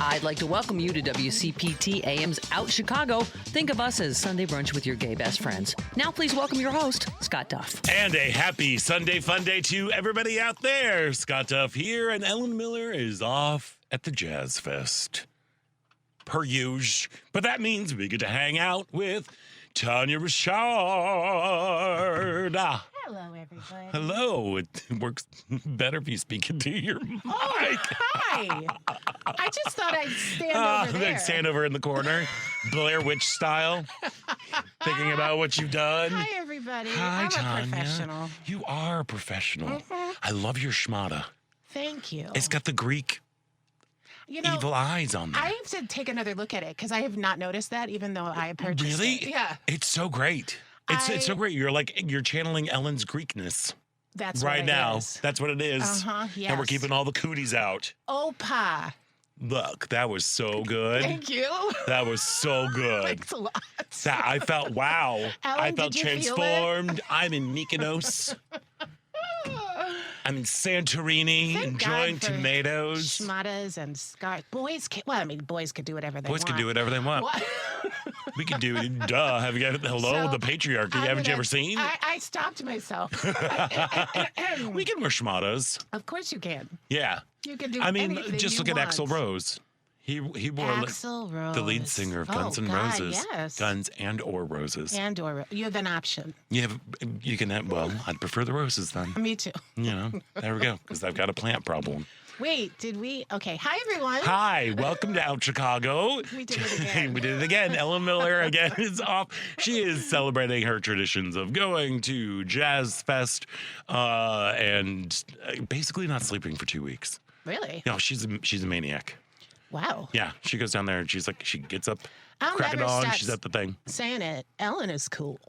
I'd like to welcome you to WCPT AM's Out Chicago. Think of us as Sunday brunch with your gay best friends. Now please welcome your host, Scott Duff. And a happy Sunday fun day to everybody out there. Scott Duff here, and Ellen Miller is off at the Jazz Fest. Per usual. But that means we get to hang out with Tania Richard. Hello, everybody. Hello. It works better if you speak into your mic. Oh, hi. I just thought I'd stand over there. Stand over in the corner, Blair Witch style, thinking about what you've done. Hi, everybody. Hi, I'm Tania. a professional. You are a professional. Mhm. I love your schmata. Thank you. It's got the Greek evil eyes on there. I have to take another look at it because I have not noticed that, even though I purchased Really? it. Yeah. It's so great. It's so great. You're channeling Ellen's Greekness. That's right what it now. is. That's what it is. Uh-huh, yes. And we're keeping all the cooties out. Opa. Look, that was so good. Thank you. That was so good. Thanks a lot. I felt wow. Ellen, I felt did you feel it? transformed. I'm in Mykonos. I'm in Santorini, Thank enjoying God for tomatoes. Schmatas and scars. Boys could do whatever they want. Boys can do whatever they want. What? We can do it. Duh. Have you got hello, So, the patriarchy? Haven't you ever seen? I stopped myself. We can wear schmatas. Of course you can. Yeah. You can do I mean, anything just you look at want. Axl Rose. He wore Axl Rose. the lead singer of Guns N' Roses. Yes. Guns and or Roses. And or you have an option. You can have, well, I'd prefer the roses then. Me too. You know, there we go, because I've got a plant problem. Wait, did we? Okay. Hi, everyone. Hi, welcome to Out Chicago. We did it again. We did it again. Ellen Miller again is off. She is celebrating her traditions of going to Jazz Fest and basically not sleeping for 2 weeks. Really? No, she's a maniac. Wow. Yeah, she goes down there and she gets up, I'll crack it never on, stop she's at the thing. Saying it. Ellen is cool.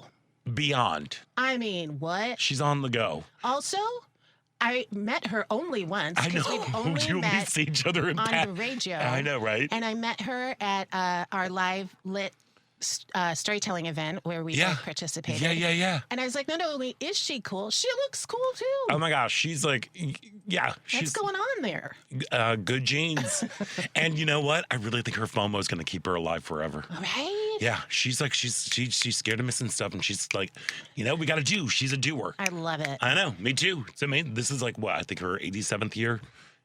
Beyond. I mean, what? She's on the go. Also, I met her only once. I know. 'cause we've only We met see each other in on the radio. I know, right? And I met her at our live lit storytelling event where we both participated. Yeah. And I was like, not only is she cool, she looks cool too. Oh my gosh, she's like, yeah. What's going on there? Good genes. And you know what? I really think her FOMO is going to keep her alive forever. Right? Yeah, she's like, she's scared of missing stuff. And she's like, we got to do. She's a doer. I love it. I know, me too. It's amazing. This is like, what, I think her 87th year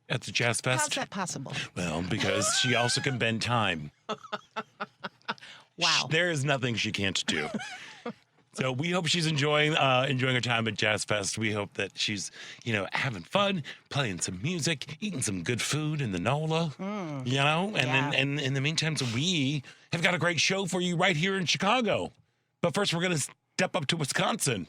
at the Jazz Fest. How's that possible? Well, because she also can bend time. Wow. There is nothing she can't do. So we hope she's enjoying her time at Jazz Fest. We hope that she's, having fun, playing some music, eating some good food in the NOLA, and then in the meantime, so we have got a great show for you right here in Chicago. But first, we're going to step up to Wisconsin.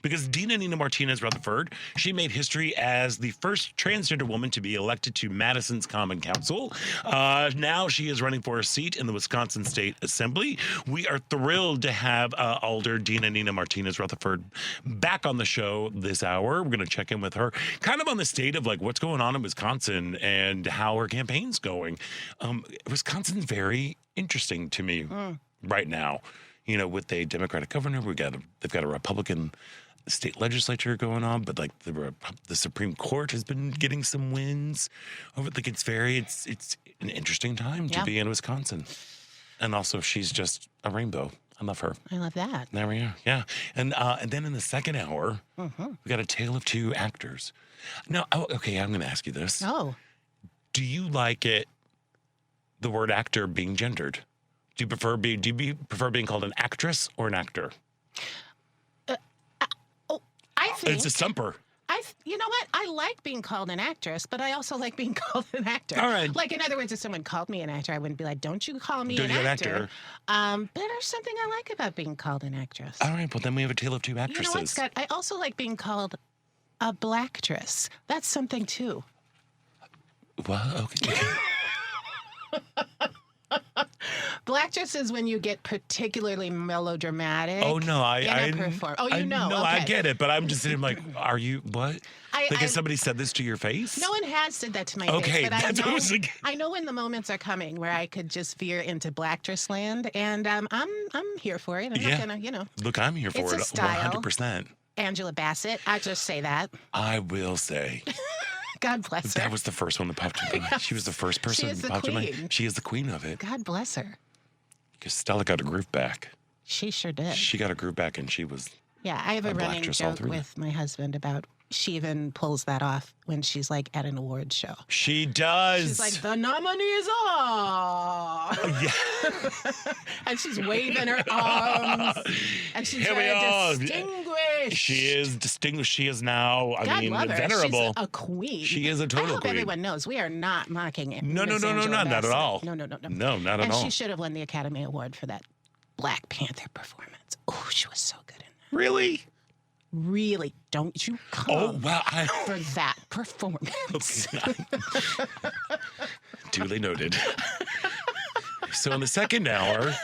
Because Nina Martinez Rutherford, she made history as the first transgender woman to be elected to Madison's Common Council. Now she is running for a seat in the Wisconsin State Assembly. We are thrilled to have Alder Nina Martinez Rutherford back on the show this hour. We're going to check in with her kind of on the state of like what's going on in Wisconsin and how her campaign's going. Wisconsin's very interesting to me right now. With a Democratic governor, they've got a Republican state legislature going on, but like the Supreme Court has been getting some wins over. Like it's an interesting time to be in Wisconsin, and also she's just a rainbow. I love her. I love that. There we are. Yeah, and then in the second hour, we got a tale of two actors. Now, okay, I'm going to ask you this. Oh, do you like the word actor being gendered? Do you prefer being called an actress or an actor? I think It's a stumper. You know what? I like being called an actress, but I also like being called an actor. All right. Like, in other words, if someone called me an actor, I wouldn't be like, don't you call me Don't an you an actor. But there's something I like about being called an actress. All right, well, then we have a tale of two You actresses. know what, Scott? I also like being called a blacktress. That's something, too. Well, okay. Blacktress is when you get particularly melodramatic. Oh, no, perform. Oh, you know. No, okay. I get it, but I'm just sitting like, are you, what? Like, I- has somebody said this to your face? No one has said that to my Okay, face, but that's what I was thinking. I know when the moments are coming where I could just veer into blacktress land, and I'm here for it. I'm Yeah. not gonna, Look, I'm here for It's a it style. 100%. Angela Bassett. I just say that. I will say, God bless her. That was the first one that popped in. Yes. She was the first person She is that the popped in. queen. She is the queen of it. God bless her. Because Stella got her groove back. She sure did. She got her groove back, and she was. Yeah, I have a running actress all joke through with my husband about she even pulls that off when she's like at an award show. She does. She's like, the nominees are. Yeah. And she's waving her arms. And she's Here we very are. distinguished. She is distinguished. She is now, God love her. venerable. She's a queen. She is a total I hope queen. everyone knows we are not mocking it. No, not at all. No. No, not at And all. she should have won the Academy Award for that Black Panther performance. Oh, she was so good in that. Really? Really, don't you come Oh, wow. for that performance. Duly noted. So in the second hour,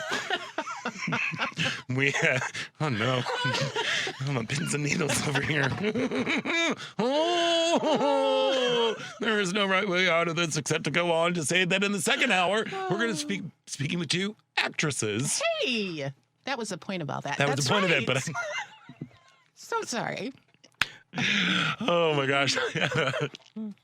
we oh no, I'm on pins and needles over here. Oh, there is no right way out of this except to go on to say that in the second hour, we're going to speaking with two actresses. Hey, that was the point of all that. That was That's the point right. of it, but So sorry. oh my gosh.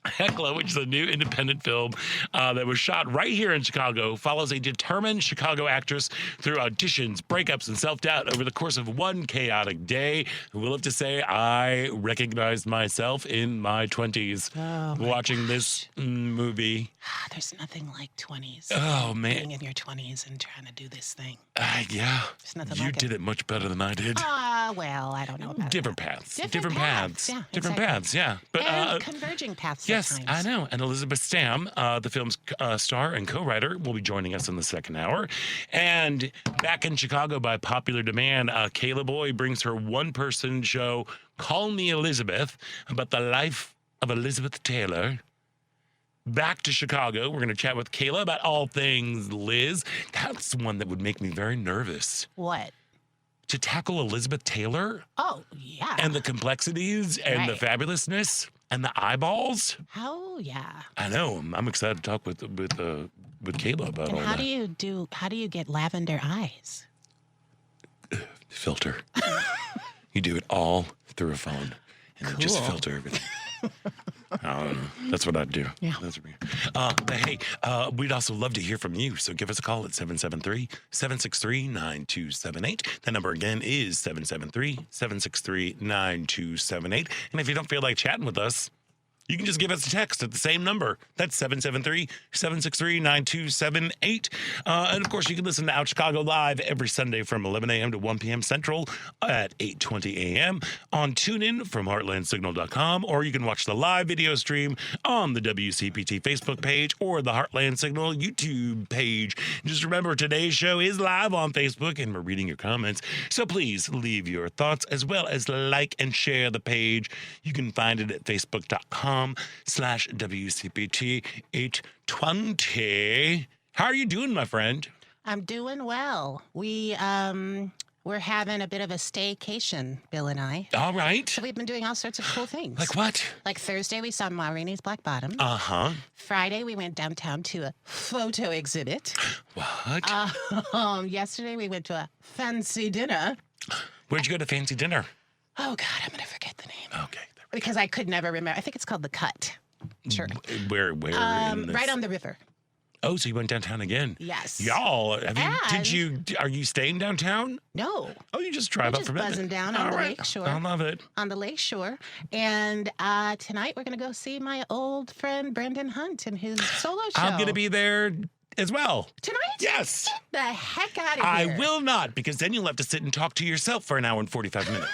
Hecla, which is a new independent film that was shot right here in Chicago, follows a determined Chicago actress through auditions, breakups, and self-doubt over the course of one chaotic day. We'll have to say I recognized myself in my 20s watching this movie. There's nothing like 20s. Oh, man. Being in your 20s and trying to do this thing. Yeah. There's nothing You like did it. it much better than I did. Well, I don't know about Different that. paths. Different paths. Yeah, Different exactly. paths, yeah. But And converging paths yes, at I times. know. And Elizabeth Stamm, the film's star and co-writer, will be joining us in the second hour. And back in Chicago by popular demand, Kayla Boy brings her one-person show, Call Me Elizabeth, about the life of Elizabeth Taylor. Back to Chicago. We're going to chat with Kayla about all things Liz. That's one that would make me very nervous. What? To tackle Elizabeth Taylor Oh, yeah. and the complexities and the Right. fabulousness and the eyeballs. Oh, yeah. I know. I'm excited to talk with Kayla about And all how that. do you get lavender eyes? Filter. You do it all through a phone and then just Cool. filter everything. I don't know. That's what I'd do. Yeah. That's what but hey, we'd also love to hear from you. So give us a call at 773-763-9278. That number again is 773-763-9278. And if you don't feel like chatting with us, you can just give us a text at the same number. That's 773-763-9278. And, of course, you can listen to Out Chicago Live every Sunday from 11 a.m. to 1 p.m. Central at 8:20 a.m. on TuneIn from heartlandsignal.com, or you can watch the live video stream on the WCPT Facebook page or the Heartland Signal YouTube page. Just remember, today's show is live on Facebook, and we're reading your comments. So please leave your thoughts as well as like and share the page. You can find it at facebook.com/WCPT 820. How are you doing, my friend? I'm doing well. We're having a bit of a staycation, Bill and I. All right. So we've been doing all sorts of cool things. Like what? Like Thursday, we saw Ma Rainey's Black Bottom. Uh-huh. Friday, we went downtown to a photo exhibit. What? Yesterday, we went to a fancy dinner. Where'd you go to fancy dinner? Oh, God, I'm going to forget the name. Okay. Because I could never remember. I think it's called The Cut. Sure. Where in this? Right on the river. Oh, so you went downtown again? Yes. Y'all, And- are you staying downtown? No. Oh, you just drive We're up just from it? buzzing down on All the right. lake shore. I love it. On the lake shore. And tonight, we're going to go see my old friend Brendan Hunt and his solo show. I'm going to be there as well. Tonight? Yes. Get the heck out of I here. will not, because then you'll have to sit and talk to yourself for an hour and 45 minutes.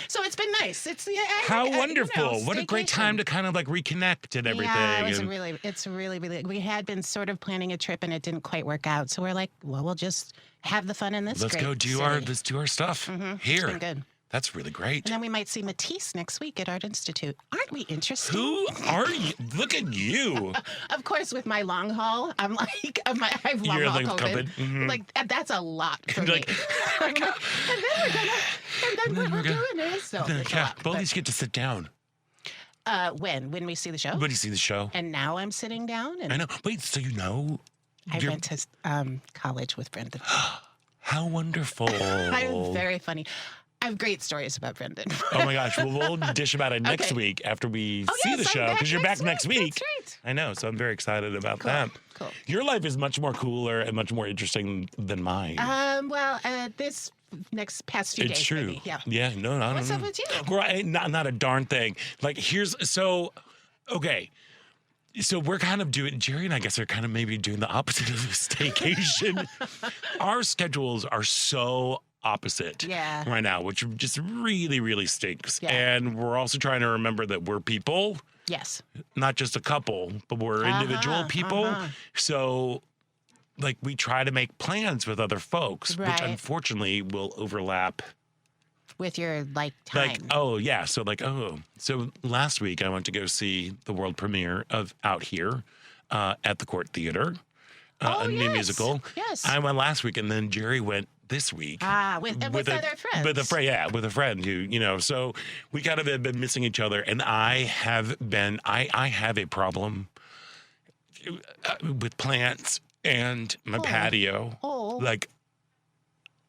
So it's been nice. It's How wonderful. What a great staycation. time to kind of like reconnect and everything. Yeah, and- it's really, we had been sort of planning a trip and it didn't quite work out. So we're like, well, we'll just have the fun in this let's great go do city. let's do our stuff here. It's been good. That's really great. And then we might see Matisse next week at Art Institute. Aren't we interested? Who are you? Look at you. Of course, with my long haul, I'm like, I have long You're haul like COVID. COVID. Mhm. Like that's a lot for And me. like- I'm like, and then we're doing this. So it's a Yeah, lot. but at least you get to sit down. When we see the show, When you see the show. and now I'm sitting down, and I know. Wait, so you know? I you're- went to college with Brendan. How wonderful. I'm very funny. I have great stories about Brendan. Oh my gosh. Well, we'll dish about it next Okay. week after we Oh, see yes, the I'm show back because you're back next next week. week. That's right. I know. So I'm very excited about that. Cool. Your life is much more cooler and much more interesting than mine. Well, this next past few It's days, true. maybe. Yeah. Yeah. No. What's up with you? Right. Not a darn thing. Like okay. So we're kind of doing, Jerry and I guess are kind of maybe doing the opposite of a staycation. Our schedules are so opposite right now, which just really, really stinks. Yeah. And we're also trying to remember that we're people, Yes. not just a couple, but we're individual people. So like we try to make plans with other folks, which Right. unfortunately will overlap. With your time. So last week I went to go see the world premiere of Out Here at the Court Theater, a new musical. Yes. I went last week, and then Jerry went this week. With other friends. With a friend who, so we kind of have been missing each other, and I have a problem with plants and my patio. Oh. Like,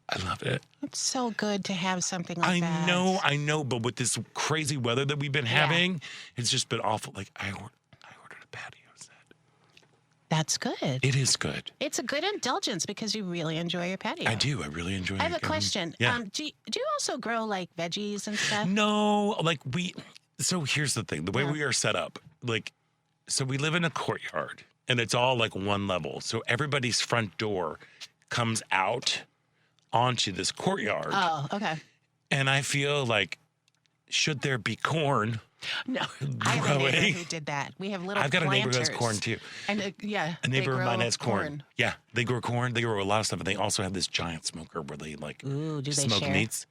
I love it. It's so good to have something like that. I know, but with this crazy weather that we've been having, it's just been awful. Like, I ordered a patio set. That's good. It is good. It's a good indulgence because you really enjoy your patio. I do. I really enjoy it. I have a question. Yeah. Do you also grow like veggies and stuff? No, so here's the thing. The way we are set up, so we live in a courtyard, and it's all like one level. So everybody's front door comes out onto this courtyard. Oh, okay. And I feel like, should there be corn? No, I have a neighbor growing? who did that. We have little I've got a neighbor who has planters. corn too. And A neighbor of mine has corn. Yeah, they grow corn. They grow a lot of stuff, and they also have this giant smoker where they Ooh, do they smoke share? meats.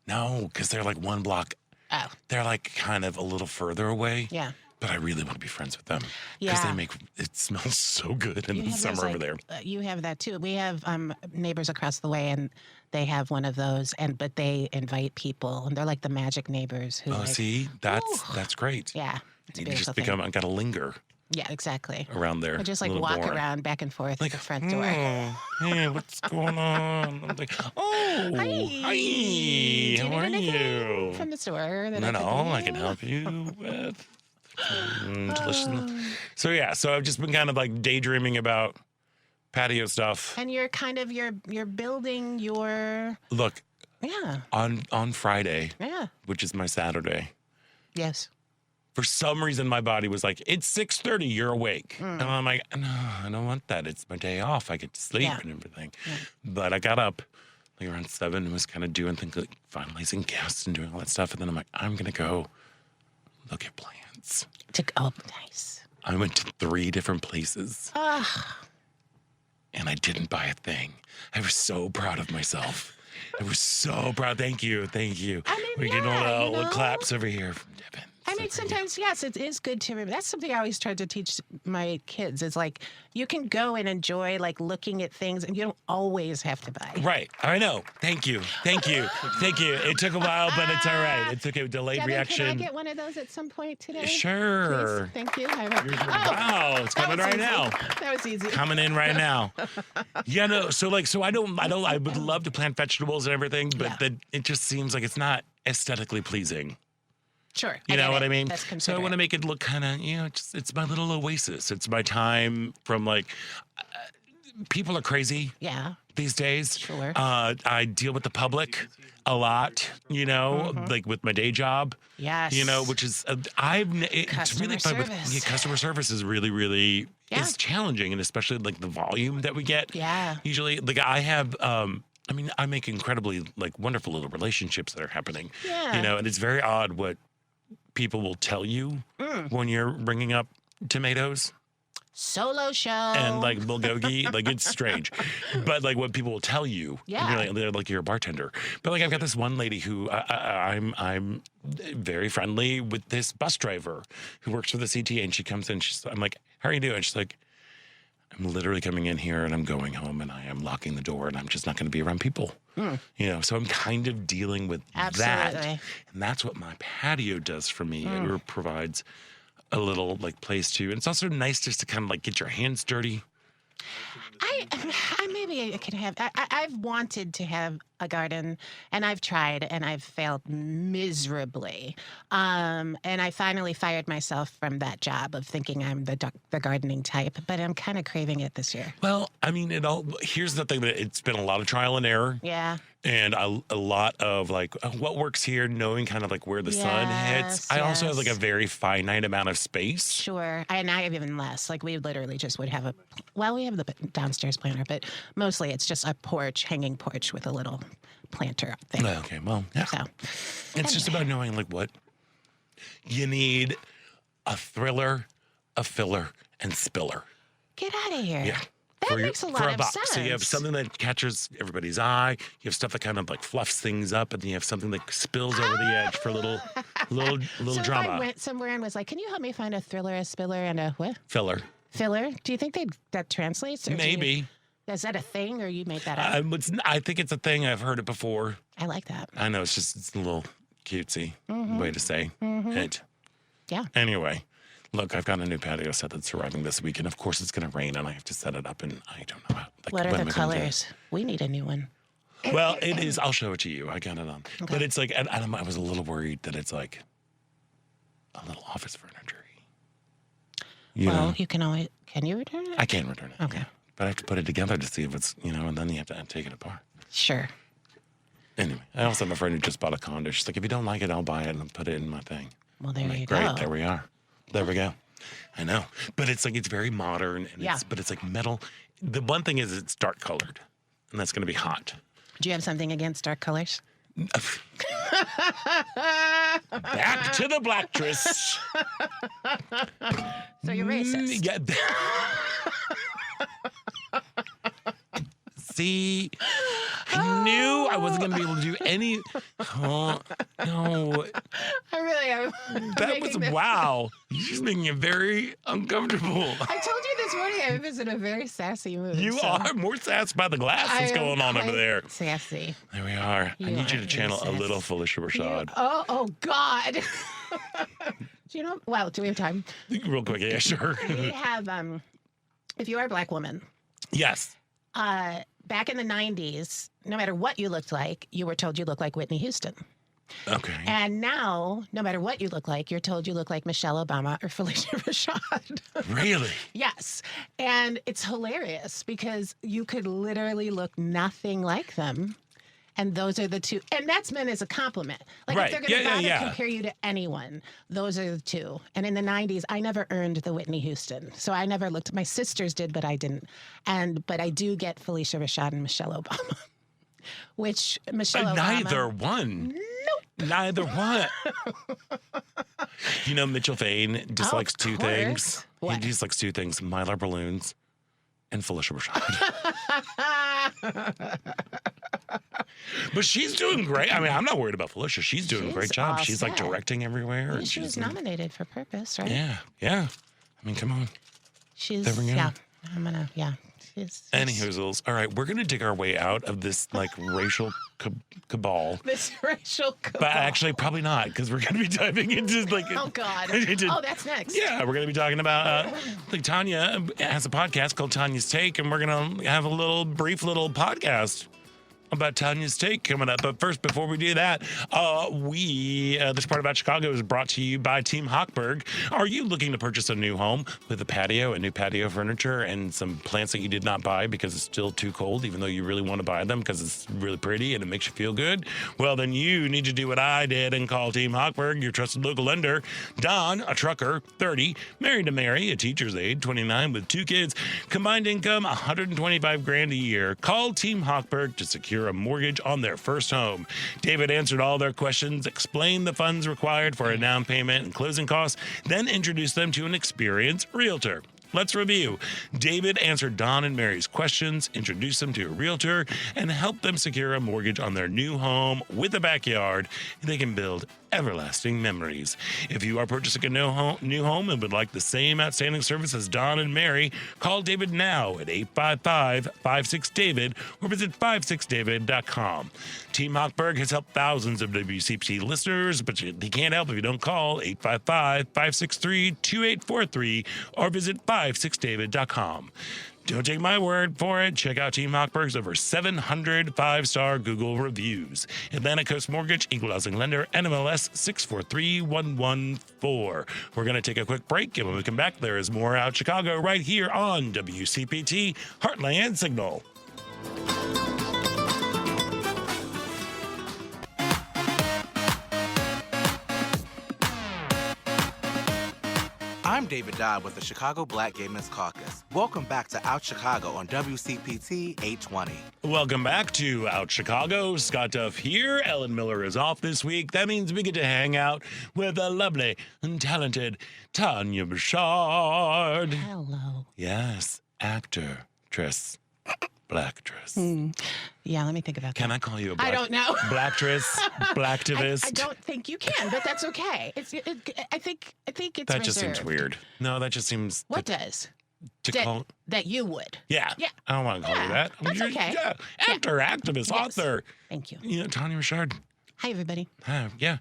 No, because they're like one block. Oh, They're like kind of a little further away. yeah. But I really want to be friends with them because Yeah. it smells so good in You the have summer those, over there. You have that too. We have neighbors across the way, and they have one of those, but they invite people, and they're like the magic neighbors who. Oh, see, that's great. Yeah, it's a You beautiful just thing. I got to linger Yeah, exactly. around there. I just a like little walk more. around back and forth at the front door. Hey, what's going on? I'm like, oh, Hi. hi, Do you how need are anything you? from the store? That No, I can do? help you with delicious. So I've just been kind of like daydreaming about patio stuff. And you're kind of you're building your Look, yeah on Friday, which is my Saturday, yes. for some reason my body was like, it's 6:30, you're awake. And I'm like, no, I don't want that. It's my day off. I get to sleep and everything. But I got up like around 7 and was kind of doing things like finalizing guests and doing all that stuff. And then I'm like, I'm going to go look at plants. Oh, nice. I went to 3 different places and I didn't buy a thing. I was so proud of myself. I was so proud. Thank you. I mean, We're getting all the know? claps over here from Devin. I mean, sometimes, yes, it is good to remember. That's something I always tried to teach my kids. Is like you can go and enjoy like looking at things, and you don't always have to buy. Right. I know. Thank you. It took a while, but it's all right. It took a delayed Devin, reaction. can I get one of those at some point today? Sure. Please? Thank you. Wow, it's that coming was right easy. now. That was easy. Coming in right now. Yeah, no. So I would love to plant vegetables and everything, but it just seems like it's not aesthetically pleasing. Sure. You know what I mean? That's So I want considerate. to make it look kind of, it's my little oasis. It's my time from people are crazy these days. Sure. I deal with the public a lot, like with my day job. Yes. Which is, it's really fun. service. Customer service is really, really Yeah. is challenging, and especially like the volume that we get. Yeah. Usually, I have, I make incredibly wonderful little relationships that are happening. Yeah. And it's very odd what people will tell you when you're bringing up tomatoes Solo show. and bulgogi. It's strange, but what people will tell you, they're like, you're a bartender. But I've got this one lady who I'm very friendly with, this bus driver who works for the CTA, and she comes in. I'm like, how are you doing? She's like, I'm literally coming in here and I'm going home and I am locking the door and I'm just not going to be around people. So I'm kind of dealing with that. Absolutely. And that's what my patio does for me. It provides a little place to, and it's also nice just to kind of get your hands dirty. I maybe I could have. I've wanted to have a garden, and I've tried, and I've failed miserably. And I finally fired myself from that job of thinking I'm the gardening type. But I'm kind of craving it this year. Well, I mean, here's the thing, that it's been a lot of trial and error. Yeah. And a lot of like what works here, knowing kind of like where the sun hits. I also have like a very finite amount of space. Sure. And I have even less. Like we literally just would have we have the downstairs planter, but mostly it's just a porch, hanging porch with a little planter thing. Okay, well, yeah. So It's just about knowing like what you need: a thriller, a filler, and spiller. Get out of here. Yeah. That makes a lot of box. sense. So you have something that catches everybody's eye. You have stuff that kind of like fluffs things up, and then you have something that spills over the edge for a little So drama. if I went somewhere and was like, "Can you help me find a thriller, a spiller, and a what?" Filler. Filler? Do you think that translates? Or Maybe. Is that a thing, or you made that up? I think it's a thing. I've heard it before. I like that. I know it's a little cutesy way to say it. Yeah. Anyway, look, I've got a new patio set that's arriving this week, and of course it's going to rain, and I have to set it up, and I don't know how. Like, What are when the am I gonna do it? colors? We need a new one. Well, it is. I'll show it to you. I got it on. Okay. But it's like, I was a little worried that it's like a little office furniture. You know, You can always. Can you return it? I can return it. Okay. Yeah. But I have to put it together to see if it's, and then you have to take it apart. Sure. Anyway, I also have a friend who just bought a condo. She's like, if you don't like it, I'll buy it and put it in my thing. Well, there you Great, go. there we are. There we go. I know. But it's like, it's very modern, and but it's like metal. The one thing is it's dark colored, and that's going to be hot. Do you have something against dark colors? Back to the blacktress. So you're racist. Yeah. See, I knew I wasn't going to be able to do any. Oh, no. I really am. That was, wow. She's making it very uncomfortable. I told you this morning I was in a very sassy mood. You so are more sassed by the glass that's I am going on over quite there. Sassy. There we are. I need you to channel a little Felicia Rashad. Oh God. Do you know? Well, do we have time? Real quick, yeah, sure. We have. If you are a black woman, Yes. back in the 90s, no matter what you looked like, you were told you looked like Whitney Houston. Okay. And now, no matter what you look like, you're told you look like Michelle Obama or Felicia Rashad. Really? Yes. And it's hilarious because you could literally look nothing like them. And those are the two. And that's meant as a compliment. Like, Right. if they're going to Yeah, bother compare you to anyone, those are the two. And in the 90s, I never earned the Whitney Houston. So I never looked. My sisters did, but I didn't. But I do get Felicia Rashad and Michelle Obama, which Michelle Obama. Neither one. Nope. Neither one. You know, Mitchell Fain dislikes two course. things. What? He dislikes two things: Mylar balloons and Felicia Rashad. But she's doing great. I mean, I'm not worried about Felicia. She's doing a great job. all She's like set. directing everywhere. Yeah, and she was she's nominated for Purpose, right? Yeah, yeah. I mean, come on. She's, There we go. yeah. She's Anywhoozles. All right, we're gonna dig our way out of this like racial cabal. this racial cabal. But actually, probably not, because we're gonna be diving into like. Oh God. Oh, that's next. Yeah, we're gonna be talking about. Like Tania has a podcast called Tanya's Take, and we're gonna have a brief little podcast about Tanya's Take coming up. But first, before we do that, this part about Chicago is brought to you by Team Hochberg. Are you looking to purchase a new home with a patio, and new patio furniture, and some plants that you did not buy because it's still too cold, even though you really want to buy them because it's really pretty and it makes you feel good? Well, then you need to do what I did and call Team Hochberg, your trusted local lender. Don, a trucker, 30, married to Mary, a teacher's aide, 29, with 2 kids, combined income $125,000 a year. Call Team Hochberg to secure a mortgage on their first home. David answered all their questions, explained the funds required for a down payment and closing costs, then introduced them to an experienced realtor. Let's review. David answered Don and Mary's questions, introduced them to a realtor, and helped them secure a mortgage on their new home with a backyard they can build everlasting memories. If you are purchasing a new home and would like the same outstanding service as Don and Mary, call David now at 855-56-DAVID or visit 56david.com. Team Hochberg has helped thousands of WCPT listeners, but they can't help if you don't call 855-563-2843 or visit 56david.com. Don't take my word for it. Check out Team Hochberg's over 700 5-star Google reviews. Atlantic Coast Mortgage, Equal Housing Lender, NMLS 643114. We're going to take a quick break, and when we come back, there is more Out Chicago right here on WCPT Heartland Signal. I'm David Dodd with the Chicago Black Gay Men's Caucus. Welcome back to Out Chicago on WCPT 820. Welcome back to Out Chicago. Scott Duff here. Ellen Miller is off this week. That means we get to hang out with the lovely and talented Tania Richard. Hello. Yes, actress. Blacktress. Yeah, let me think about that. Can I call you a I don't know. Blacktress? Blacktivist? I don't think you can, but that's okay. I think it's That just seems reserved. weird. No, that just seems... What does? call... That you would. Yeah. Yeah. I don't want to call you that. That's okay. Yeah. Actor, activist, Yes. author. Thank you. You know, Tania Richard. Hi, everybody. Yeah.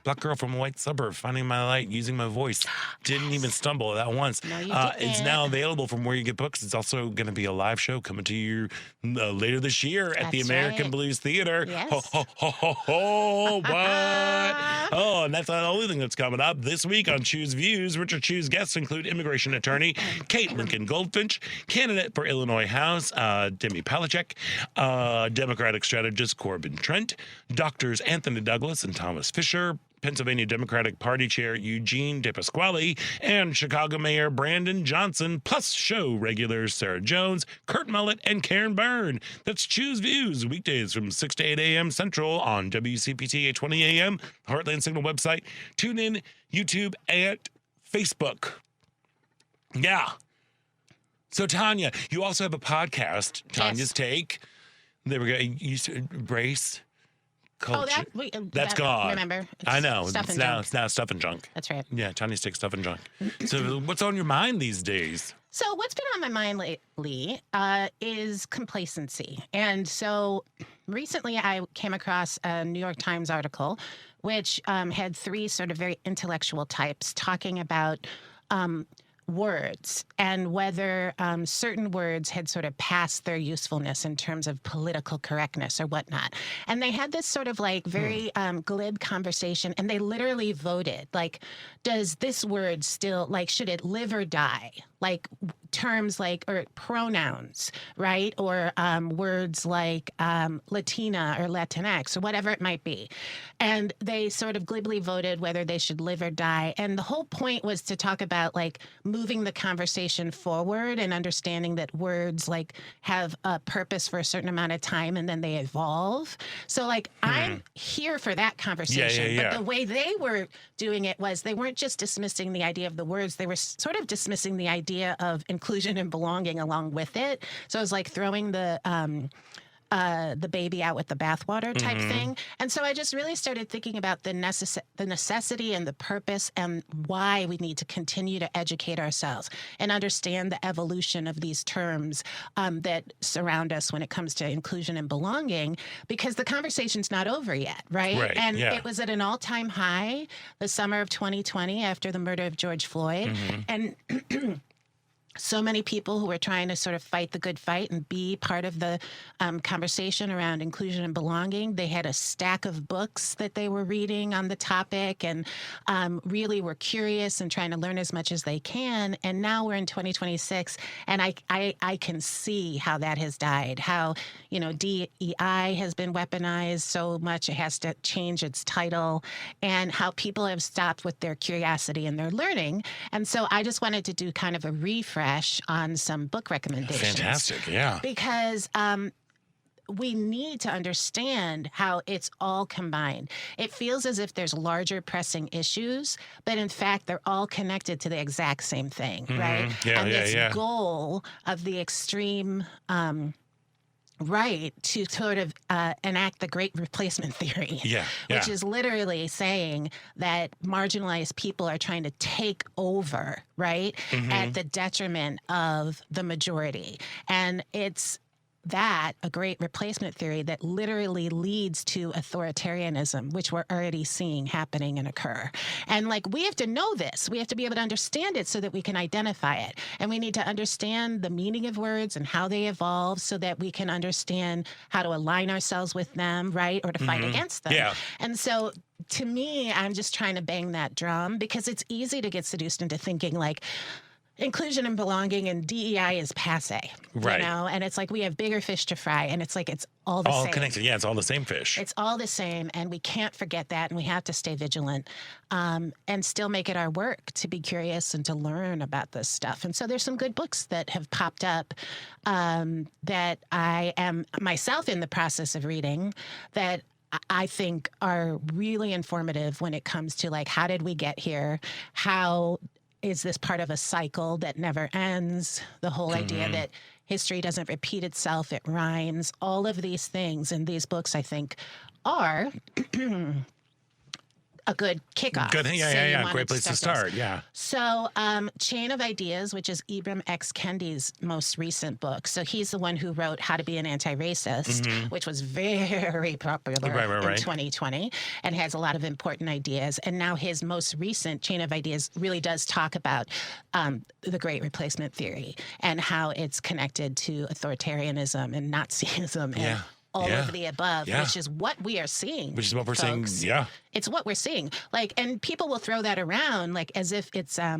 Black girl from a white suburb, finding my light, using my voice. Didn't even stumble that once. No, you It's didn't. now available from where you get books. It's also going to be a live show coming to you later this year at the That's American right. Blues Theater. Yes. Ho, ho, ho, ho, ho, what? Oh, and that's not the only thing that's coming up. This week on Choose Views, Richard Choose guests include immigration attorney Kate Lincoln Goldfinch, candidate for Illinois House Demi Palachek, Democratic strategist Corbin Trent, doctors Anthony Douglas and Thomas Fisher, Pennsylvania Democratic Party Chair Eugene DePasquale, and Chicago Mayor Brandon Johnson, plus show regulars Sarah Jones, Kurt Mullett, and Karen Byrne. That's Choose Views, weekdays from 6 to 8 a.m. Central on WCPT 820 a.m., Heartland Signal website, TuneIn, YouTube, and Facebook. Yeah. So, Tania, you also have a podcast, Tanya's Take. There we go. You Brace. Culture. That's gone. Remember? I know. Stuff and now junk. it's now Stuff and Junk. That's right. Yeah, Tanya's Take Stuff and Junk. So what's on your mind these days? So what's been on my mind lately is complacency. And so recently I came across a New York Times article which had three sort of very intellectual types talking about words and whether certain words had sort of passed their usefulness in terms of political correctness or whatnot. And they had this sort of like very glib conversation, and they literally voted, like, does this word still, like, should it live or die? Like terms like, or pronouns, right? Or words like Latina or Latinx or whatever it might be. And they sort of glibly voted whether they should live or die. And the whole point was to talk about like moving the conversation forward and understanding that words like have a purpose for a certain amount of time and then they evolve. So like I'm here for that conversation. Yeah. But the way they were doing it was they weren't just dismissing the idea of the words, they were sort of dismissing the idea of inclusion and belonging along with it. So it was like throwing the baby out with the bathwater type thing. And so I just really started thinking about the necessity and the purpose and why we need to continue to educate ourselves and understand the evolution of these terms that surround us when it comes to inclusion and belonging, because the conversation's not over yet, right? And it was at an all-time high the summer of 2020 after the murder of George Floyd. And so many people who were trying to sort of fight the good fight and be part of the conversation around inclusion and belonging. They had a stack of books that they were reading on the topic and really were curious and trying to learn as much as they can. And now we're in 2026, and I can see how that has died, how, you know, DEI has been weaponized so much it has to change its title, and how people have stopped with their curiosity and their learning. And so I just wanted to do kind of a refresh on some book recommendations. Fantastic, yeah. Because we need to understand how it's all combined. It feels as if there's larger pressing issues, but in fact, they're all connected to the exact same thing, right? And this goal of the extreme right to sort of enact the great replacement theory, which is literally saying that marginalized people are trying to take over, right, at the detriment of the majority. And it's that a great replacement theory that literally leads to authoritarianism, which we're already seeing happening and occur. And like, we have to know this. We have to be able to understand it so that we can identify it. And we need to understand the meaning of words and how they evolve so that we can understand how to align ourselves with them, right? Or to fight against them. Yeah. And so to me, I'm just trying to bang that drum because it's easy to get seduced into thinking like, inclusion and belonging and DEI is passe, right? You know, and it's like we have bigger fish to fry, and it's like it's all the same. Connected. Yeah, it's all the same fish. It's all the same, and we can't forget that, and we have to stay vigilant and still make it our work to be curious and to learn about this stuff. And so there's some good books that have popped up that I am myself in the process of reading that I think are really informative when it comes to like, how did we get here? How is this part of a cycle that never ends? The whole idea that history doesn't repeat itself, it rhymes, all of these things. And these books, I think, are a good kickoff. Good, yeah. Great place to start, yeah. So Chain of Ideas, which is Ibram X. Kendi's most recent book. So he's the one who wrote How to Be an Anti-Racist, which was very popular in 2020 and has a lot of important ideas. And now his most recent Chain of Ideas really does talk about the Great Replacement Theory and how it's connected to authoritarianism and Nazism and all of the above, which is what we are seeing. Which is what we're folks. seeing, yeah. It's what we're seeing. Like, and people will throw that around like as if it's a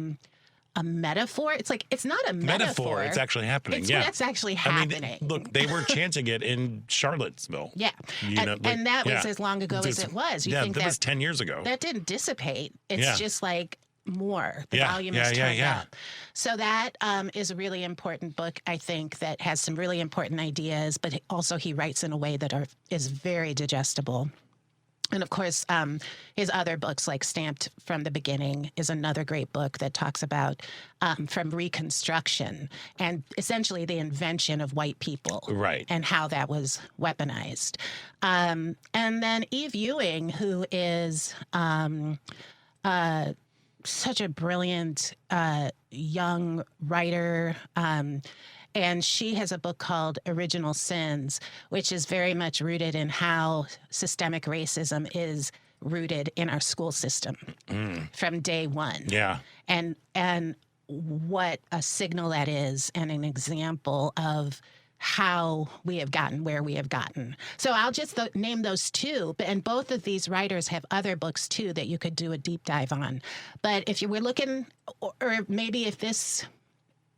metaphor. It's like, it's not a metaphor. It's actually happening, It's what's actually happening. I mean, look, they were chanting it in Charlottesville. Yeah. And that was as long ago as it was. You think that was 10 years ago. That didn't dissipate. It's just like more. The volume is turned up. So that is a really important book, I think, that has some really important ideas, but also he writes in a way that is very digestible. And of course, his other books, like Stamped from the Beginning, is another great book that talks about from Reconstruction and essentially the invention of white people, right? And how that was weaponized. And then Eve Ewing, who is such a brilliant young writer. And she has a book called Original Sins, which is very much rooted in how systemic racism is rooted in our school system from day one. Yeah. And what a signal that is and an example of how we have gotten where we have gotten. So I'll just name those two, and both of these writers have other books too that you could do a deep dive on. But if you were looking, or maybe if this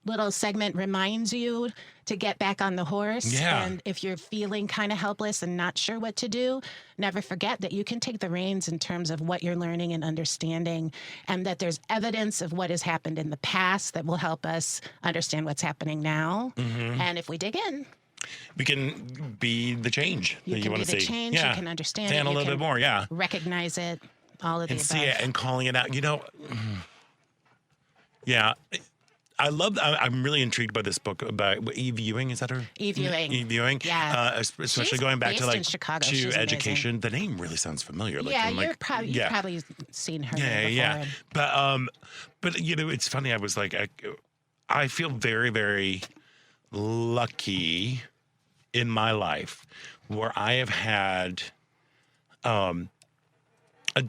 little segment reminds you to get back on the horse, and if you're feeling kind of helpless and not sure what to do, never forget that you can take the reins in terms of what you're learning and understanding, and that there's evidence of what has happened in the past that will help us understand what's happening now. And if we dig in, we can be the change that you want to see. You can be the change, you can understand it, a little bit more, recognize it, all of the above. And see it and calling it out. You know, I'm really intrigued by this book about Eve Ewing. Is that her? Eve Ewing. Eve Ewing. Yeah. Especially She's going back to based in Chicago. to She's education. amazing. The name really sounds familiar. Like, you've probably seen her name before. But you know, it's funny. I was like, I feel very, very lucky in my life where I have had,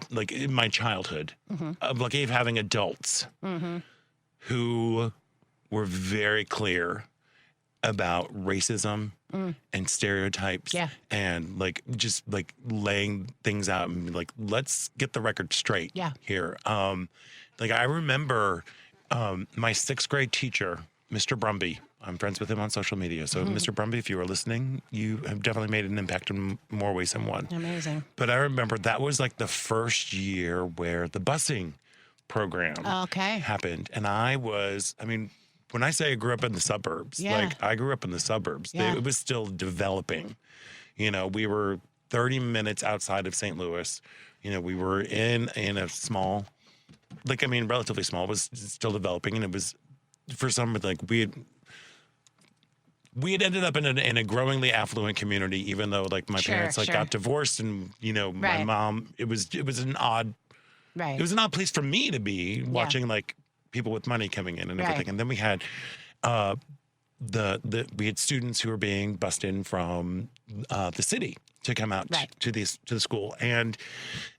like in my childhood, of like having adults who were very clear about racism and stereotypes and like just like laying things out and like, let's get the record straight here. Like I remember my 6th grade teacher, Mr. Brumby. I'm friends with him on social media. So Mr. Brumby, if you are listening, you have definitely made an impact in more ways than one. Amazing. But I remember that was like the first year where the busing program happened. And when I say I grew up in the suburbs, like I grew up in the suburbs. It was still developing. You know, we were 30 minutes outside of St. Louis. You know, we were in a small, relatively small, was still developing. And it was, for some, like we had ended up in a growingly affluent community, even though like my parents got divorced and, you know, my mom, it was an odd, it was an odd place for me to be watching like people with money coming in and everything. And then we had we had students who were being bused in from the city to come out to the school, and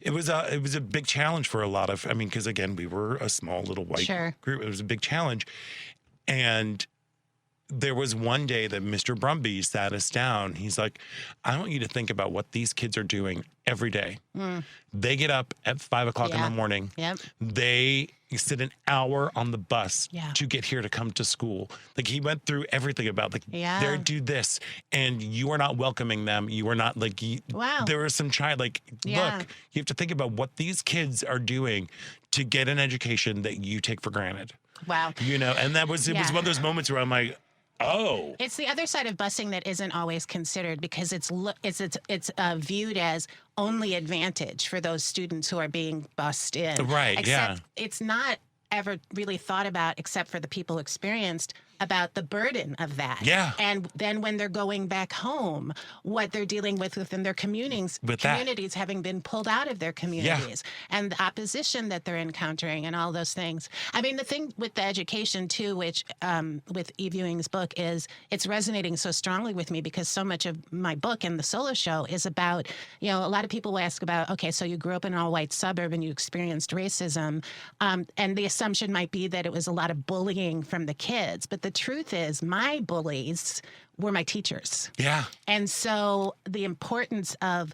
it was a big challenge for a lot of. I mean, because again, we were a small little white group. It was a big challenge, and there was one day that Mr. Brumby sat us down. He's like, I want you to think about what these kids are doing every day. They get up at 5 o'clock in the morning. Yep. They sit an hour on the bus to get here to come to school. Like, he went through everything about, like, they do this, and you are not welcoming them. You are not, like, there was some child, like, look, you have to think about what these kids are doing to get an education that you take for granted. Wow. You know, and it was one of those moments where I'm like, oh. It's the other side of busing that isn't always considered, because it's viewed as only advantage for those students who are being bused in. Right, Except it's not ever really thought about, except for the people experienced, about the burden of that. Yeah. And then when they're going back home, what they're dealing with within their communities having been pulled out of their communities, and the opposition that they're encountering and all those things. I mean, the thing with the education too, which with Eve Ewing's book, is it's resonating so strongly with me, because so much of my book and the solo show is about, a lot of people will ask about, okay, so you grew up in an all-white suburb and you experienced racism, and the assumption might be that it was a lot of bullying from the kids, but the truth is my bullies were my teachers. Yeah. And so the importance of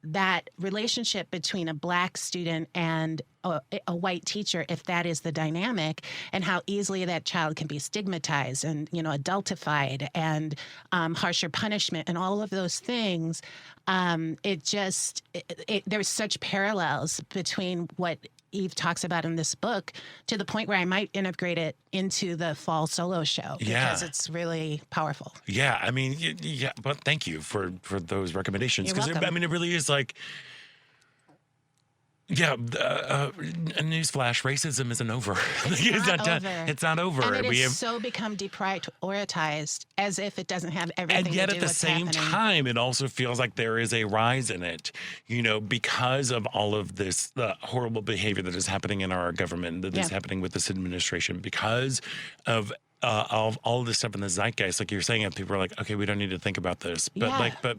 that relationship between a Black student and a white teacher, if that is the dynamic, and how easily that child can be stigmatized and, adultified, and harsher punishment and all of those things. There's such parallels between what Eve talks about in this book, to the point where I might integrate it into the fall solo show, because it's really powerful. Yeah, I mean, but thank you for those recommendations, because I mean, it really is like, a newsflash: racism isn't over. It's not done. It's not over. And it has so become deprioritized, as if it doesn't have everything to do with And yet, at the same time, it also feels like there is a rise in it, because of all of this horrible behavior that is happening in our government, that is happening with this administration, because of all of this stuff in the zeitgeist. Like you're saying, and people are like, okay, we don't need to think about this, but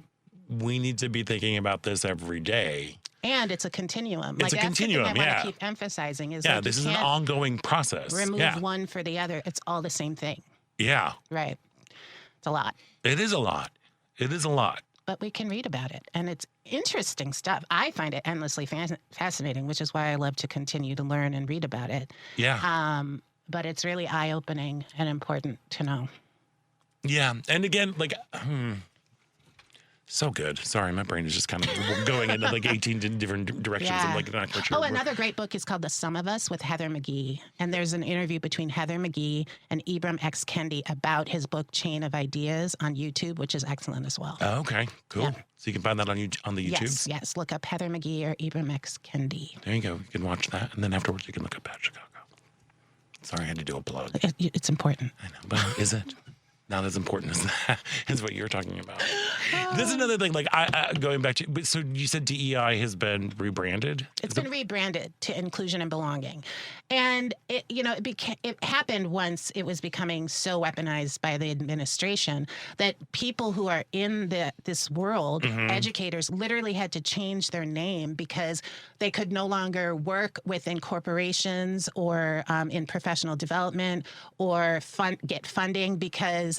we need to be thinking about this every day. And it's a continuum. It's a continuum, that's the thing I want to keep emphasizing is this is an ongoing process. Remove one for the other. It's all the same thing. Yeah. Right. It's a lot. It is a lot. It is a lot. But we can read about it. And it's interesting stuff. I find it endlessly fascinating, which is why I love to continue to learn and read about it. Yeah. But it's really eye-opening and important to know. Yeah. And again, like... So good. Sorry, my brain is just kind of going into like 18 different directions. I'm like not quite sure. Oh, another great book is called The Sum of Us with Heather McGhee. And there's an interview between Heather McGhee and Ibram X. Kendi about his book Chain of Ideas on YouTube, which is excellent as well. Oh, okay, cool. Yeah. So you can find that on the YouTube? Yes. Look up Heather McGhee or Ibram X. Kendi. There you go. You can watch that. And then afterwards you can look up Bad Chicago. Sorry, I had to do a plug. It's important. I know, but is it? Not as important as that is what you're talking about. This is another thing. Like going back to, so you said DEI has been rebranded. It's been rebranded to Inclusion and Belonging, and it happened once it was becoming so weaponized by the administration that people who are in this world, educators, literally had to change their name because they could no longer work within corporations or in professional development or get funding because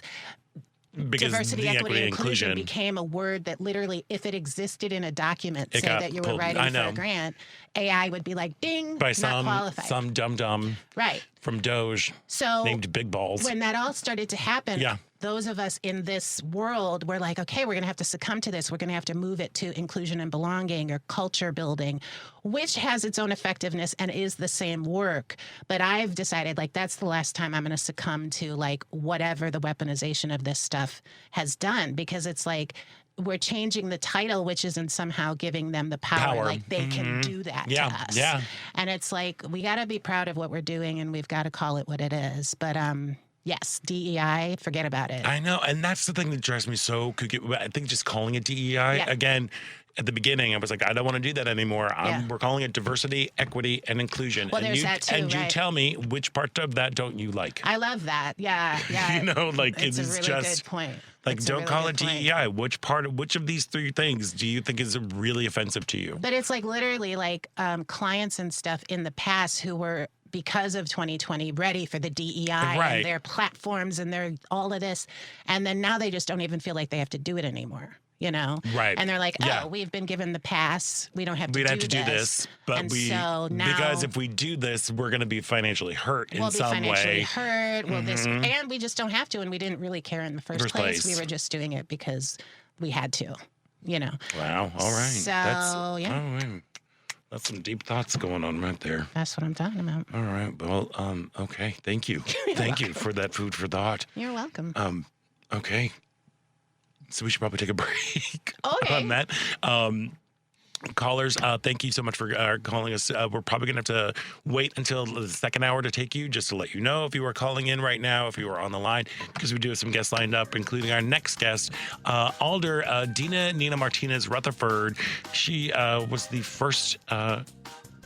diversity, equity, and inclusion became a word that literally, if it existed in a document, say that you were writing for a grant, AI would be like, ding, by not qualified. Some dum-dum from Doge named Big Balls. When that all started to happen, those of us in this world were like, okay, we're going to have to succumb to this. We're going to have to move it to inclusion and belonging or culture building, which has its own effectiveness and is the same work. But I've decided, like, that's the last time I'm going to succumb to, like, whatever the weaponization of this stuff has done, because it's like, we're changing the title, which isn't somehow giving them the power. Like, they can do that to us. Yeah. And it's like, we got to be proud of what we're doing and we've got to call it what it is. But, Yes, DEI, forget about it. I know, and that's the thing that drives me so kooky. I think just calling it DEI again. At the beginning, I was like, I don't want to do that anymore. We're calling it diversity, equity, and inclusion. Well, there's that too, and you right? tell me which part of that don't you like? I love that. Yeah. You know, like it's a it's really just good point. like, It's a don't really call good it point. DEI. Which of these three things do you think is really offensive to you? But it's like literally like clients and stuff in the past who were, because of 2020, ready for the DEI and their platforms and their all of this. And then now they just don't even feel like they have to do it anymore. You know? Right. And they're like, oh, we've been given the pass. We don't have to do this. But and so now, because if we do this, we're going to be financially hurt in some way. We'll be financially hurt. Well, this, and we just don't have to. And we didn't really care in the first place. We were just doing it because we had to, you know? Wow. All right. So, that's some deep thoughts going on right there. That's what I'm talking about. All right. Well, okay. Thank you. Thank you for that food for thought. You're welcome. Okay. So we should probably take a break on that. Callers, thank you so much for calling us. We're probably going to have to wait until the second hour to take you, just to let you know if you are calling in right now, if you are on the line, because we do have some guests lined up, including our next guest, Alder Dina Nina Martinez Rutherford. She was the first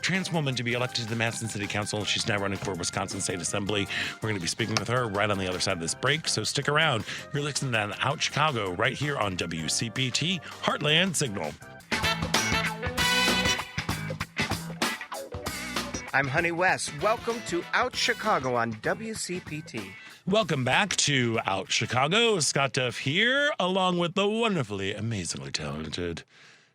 trans woman to be elected to the Madison City Council. She's now running for Wisconsin State Assembly. We're going to be speaking with her right on the other side of this break, so stick around. You're listening to Out Chicago right here on WCPT Heartland Signal. I'm Honey West. Welcome to Out Chicago on WCPT. Welcome back to Out Chicago. Scott Duff here, along with the wonderfully, amazingly talented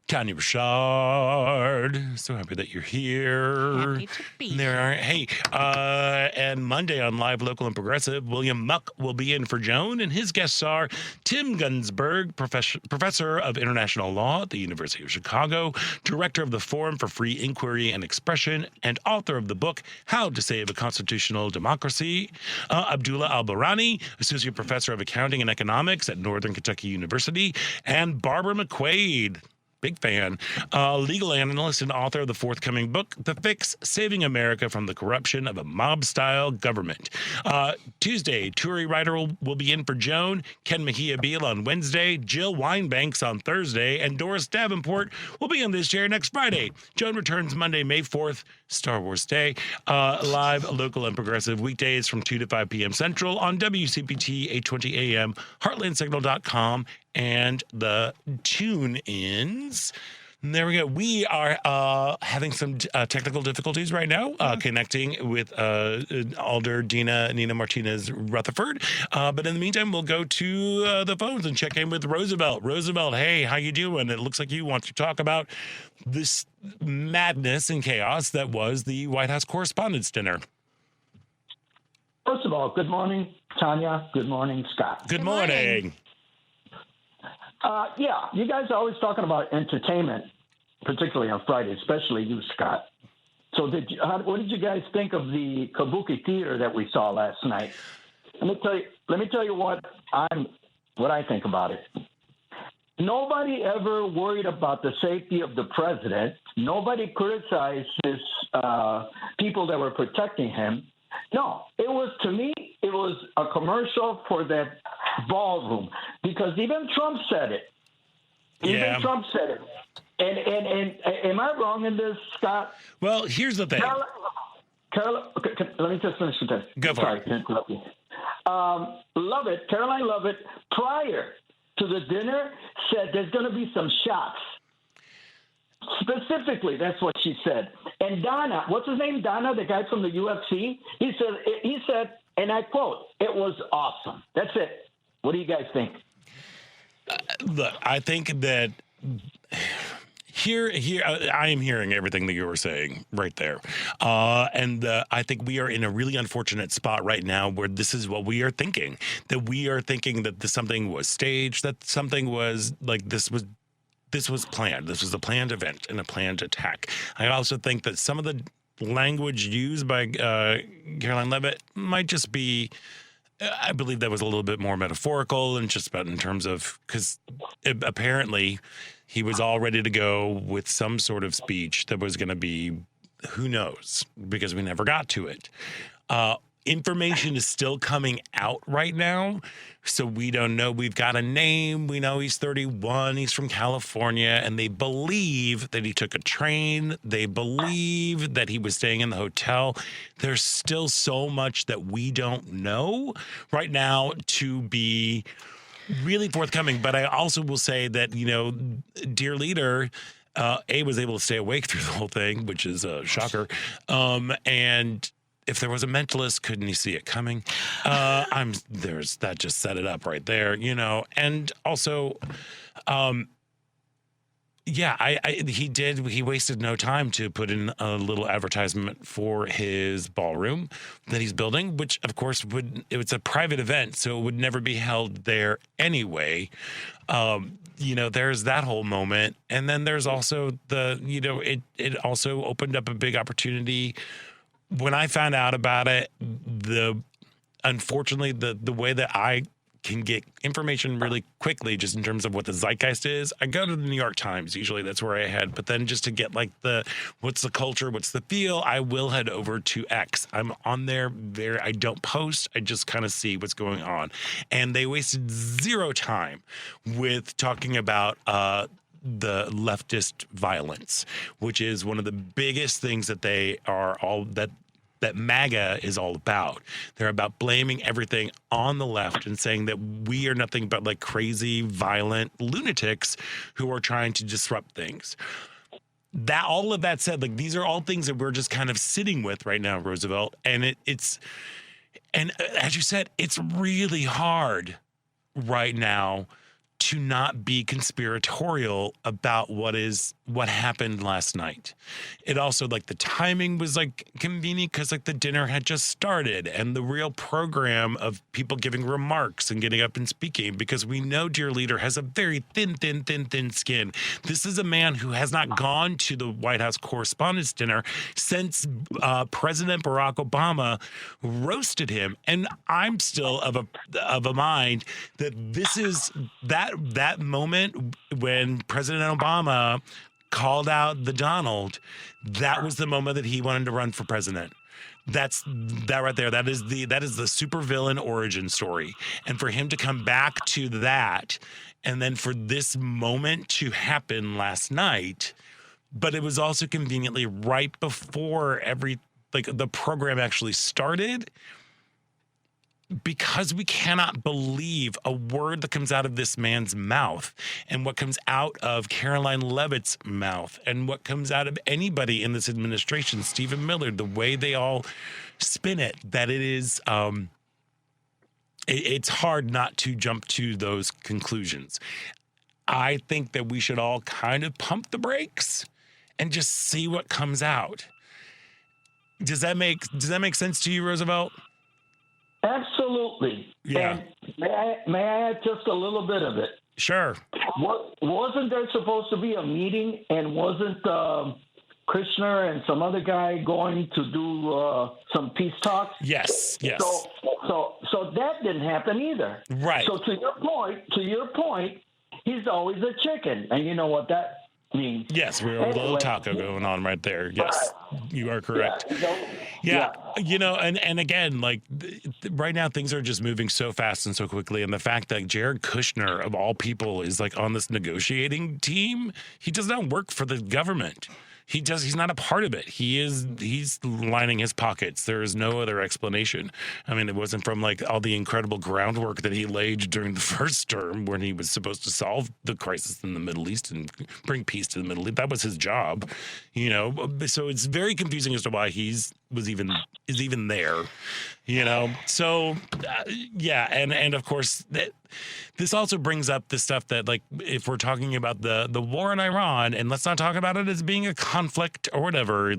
Tania Richard. So happy that you're here. Happy to be there. Hey, and Monday on Live, Local, and Progressive, William Muck will be in for Joan, and his guests are Tim Gunsberg, professor of international law at the University of Chicago, director of the Forum for Free Inquiry and Expression, and author of the book How to Save a Constitutional Democracy, Abdullah Al-Barani, associate professor of accounting and economics at Northern Kentucky University, and Barbara McQuaid, big fan, legal analyst and author of the forthcoming book, The Fix, Saving America from the Corruption of a Mob-Style Government. Tuesday, Turi Ryder will be in for Joan, Ken Mejia Beal on Wednesday, Jill Winebanks on Thursday, and Doris Davenport will be in this chair next Friday. Joan returns Monday, May 4th, Star Wars Day. Live, local, and progressive weekdays from 2 to 5 p.m. Central on WCPT 820 AM, heartlandsignal.com, and the tune-ins. There we go. We are having some technical difficulties right now, connecting with Alder Dina Nina Martinez Rutherford. But in the meantime, we'll go to the phones and check in with Roosevelt. Roosevelt, hey, how you doing? It looks like you want to talk about this madness and chaos that was the White House Correspondents' Dinner. First of all, good morning, Tania. Good morning, Scott. Good morning. Yeah, you guys are always talking about entertainment, particularly on Friday, especially you, Scott. So what did you guys think of the Kabuki Theater that we saw last night? Let me tell you what I think about it. Nobody ever worried about the safety of the president. Nobody criticized his people that were protecting him. No, to me, it was a commercial for that ballroom, because even Trump said it. Even Trump said it. And am I wrong in this, Scott? Well, here's the thing. Let me just finish with this. Go for it. Sorry to interrupt you. Caroline Lovett, prior to the dinner, said there's going to be some shots. Specifically, that's what she said. And Donna, what's his name? Donna, the guy from the UFC. He said, and I quote, "It was awesome." That's it. What do you guys think? Look, I think that here, I am hearing everything that you were saying right there. And I think we are in a really unfortunate spot right now where this is what we are thinking, that we are thinking that something was staged, that something was like this was planned. This was a planned event and a planned attack. I also think that some of the language used by Caroline Leavitt might just be, I believe that was a little bit more metaphorical and just about in terms of, because apparently he was all ready to go with some sort of speech that was going to be, who knows, because we never got to it. information is still coming out right now. So we don't know. We've got a name. We know he's 31. He's from California. And they believe that he took a train. They believe that he was staying in the hotel. There's still so much that we don't know right now to be really forthcoming. But I also will say that, dear leader, was able to stay awake through the whole thing, which is a shocker. And if there was a mentalist, couldn't he see it coming? That just set it up right there, And also, he wasted no time to put in a little advertisement for his ballroom that he's building, which of course it's a private event, so it would never be held there anyway. There's that whole moment. And then there's also it also opened up a big opportunity. When I found out about it, unfortunately, the way that I can get information really quickly, just in terms of what the zeitgeist is, I go to the New York Times. Usually that's where I head. But then just to get what's the culture, what's the feel, I will head over to X. I'm on there. I don't post. I just kind of see what's going on. And they wasted zero time with talking about the leftist violence, which is one of the biggest things that that MAGA is all about. They're about blaming everything on the left and saying that we are nothing but like crazy, violent lunatics who are trying to disrupt things. All of that said, these are all things that we're just kind of sitting with right now, Roosevelt. And and as you said, it's really hard right now to not be conspiratorial about what happened last night. It also, the timing was convenient because the dinner had just started and the real program of people giving remarks and getting up and speaking, because we know dear leader has a very thin skin. This is a man who has not gone to the White House Correspondents' Dinner since President Barack Obama roasted him. And I'm still of a mind that this is that moment when President Obama called out the Donald, that was the moment that he wanted to run for president. That right there. That is the supervillain origin story. And for him to come back to that, and then for this moment to happen last night, but it was also conveniently right before the program actually started. Because we cannot believe a word that comes out of this man's mouth, and what comes out of Caroline Leavitt's mouth, and what comes out of anybody in this administration, Stephen Miller, the way they all spin it, that it is, it's hard not to jump to those conclusions. I think that we should all kind of pump the brakes and just see what comes out. Does that make sense to you, Roosevelt? Absolutely. Yeah. And may I add just a little bit of it? Sure. Wasn't there supposed to be a meeting, and wasn't Krishner and some other guy going to do some peace talks? Yes. So that didn't happen either. Right. So to your point, he's always a chicken, and you know what that means. Yes, we have a little taco going on right there. Yes, you are correct. Yeah. And again, right now things are just moving so fast and so quickly. And the fact that Jared Kushner, of all people, is on this negotiating team, he does not work for the government. He's not a part of it. He's lining his pockets. There is no other explanation. I mean, it wasn't from all the incredible groundwork that he laid during the first term when he was supposed to solve the crisis in the Middle East and bring peace to the Middle East. That was his job, So it's very confusing as to why is even there, So and of course this also brings up the stuff that if we're talking about the war in Iran, and let's not talk about it as being a conflict or whatever,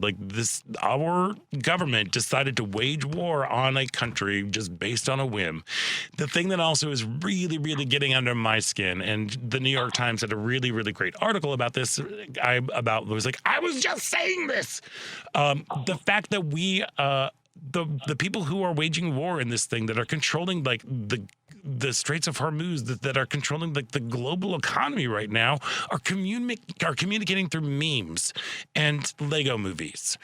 our government decided to wage war on a country just based on a whim. The thing that also is really, really getting under my skin, and the New York Times had a really, really great article about this. I was just saying this. The fact that we the people who are waging war in this thing, that are controlling the Straits of Hormuz, that are controlling the global economy right now, are communicating through memes and Lego movies.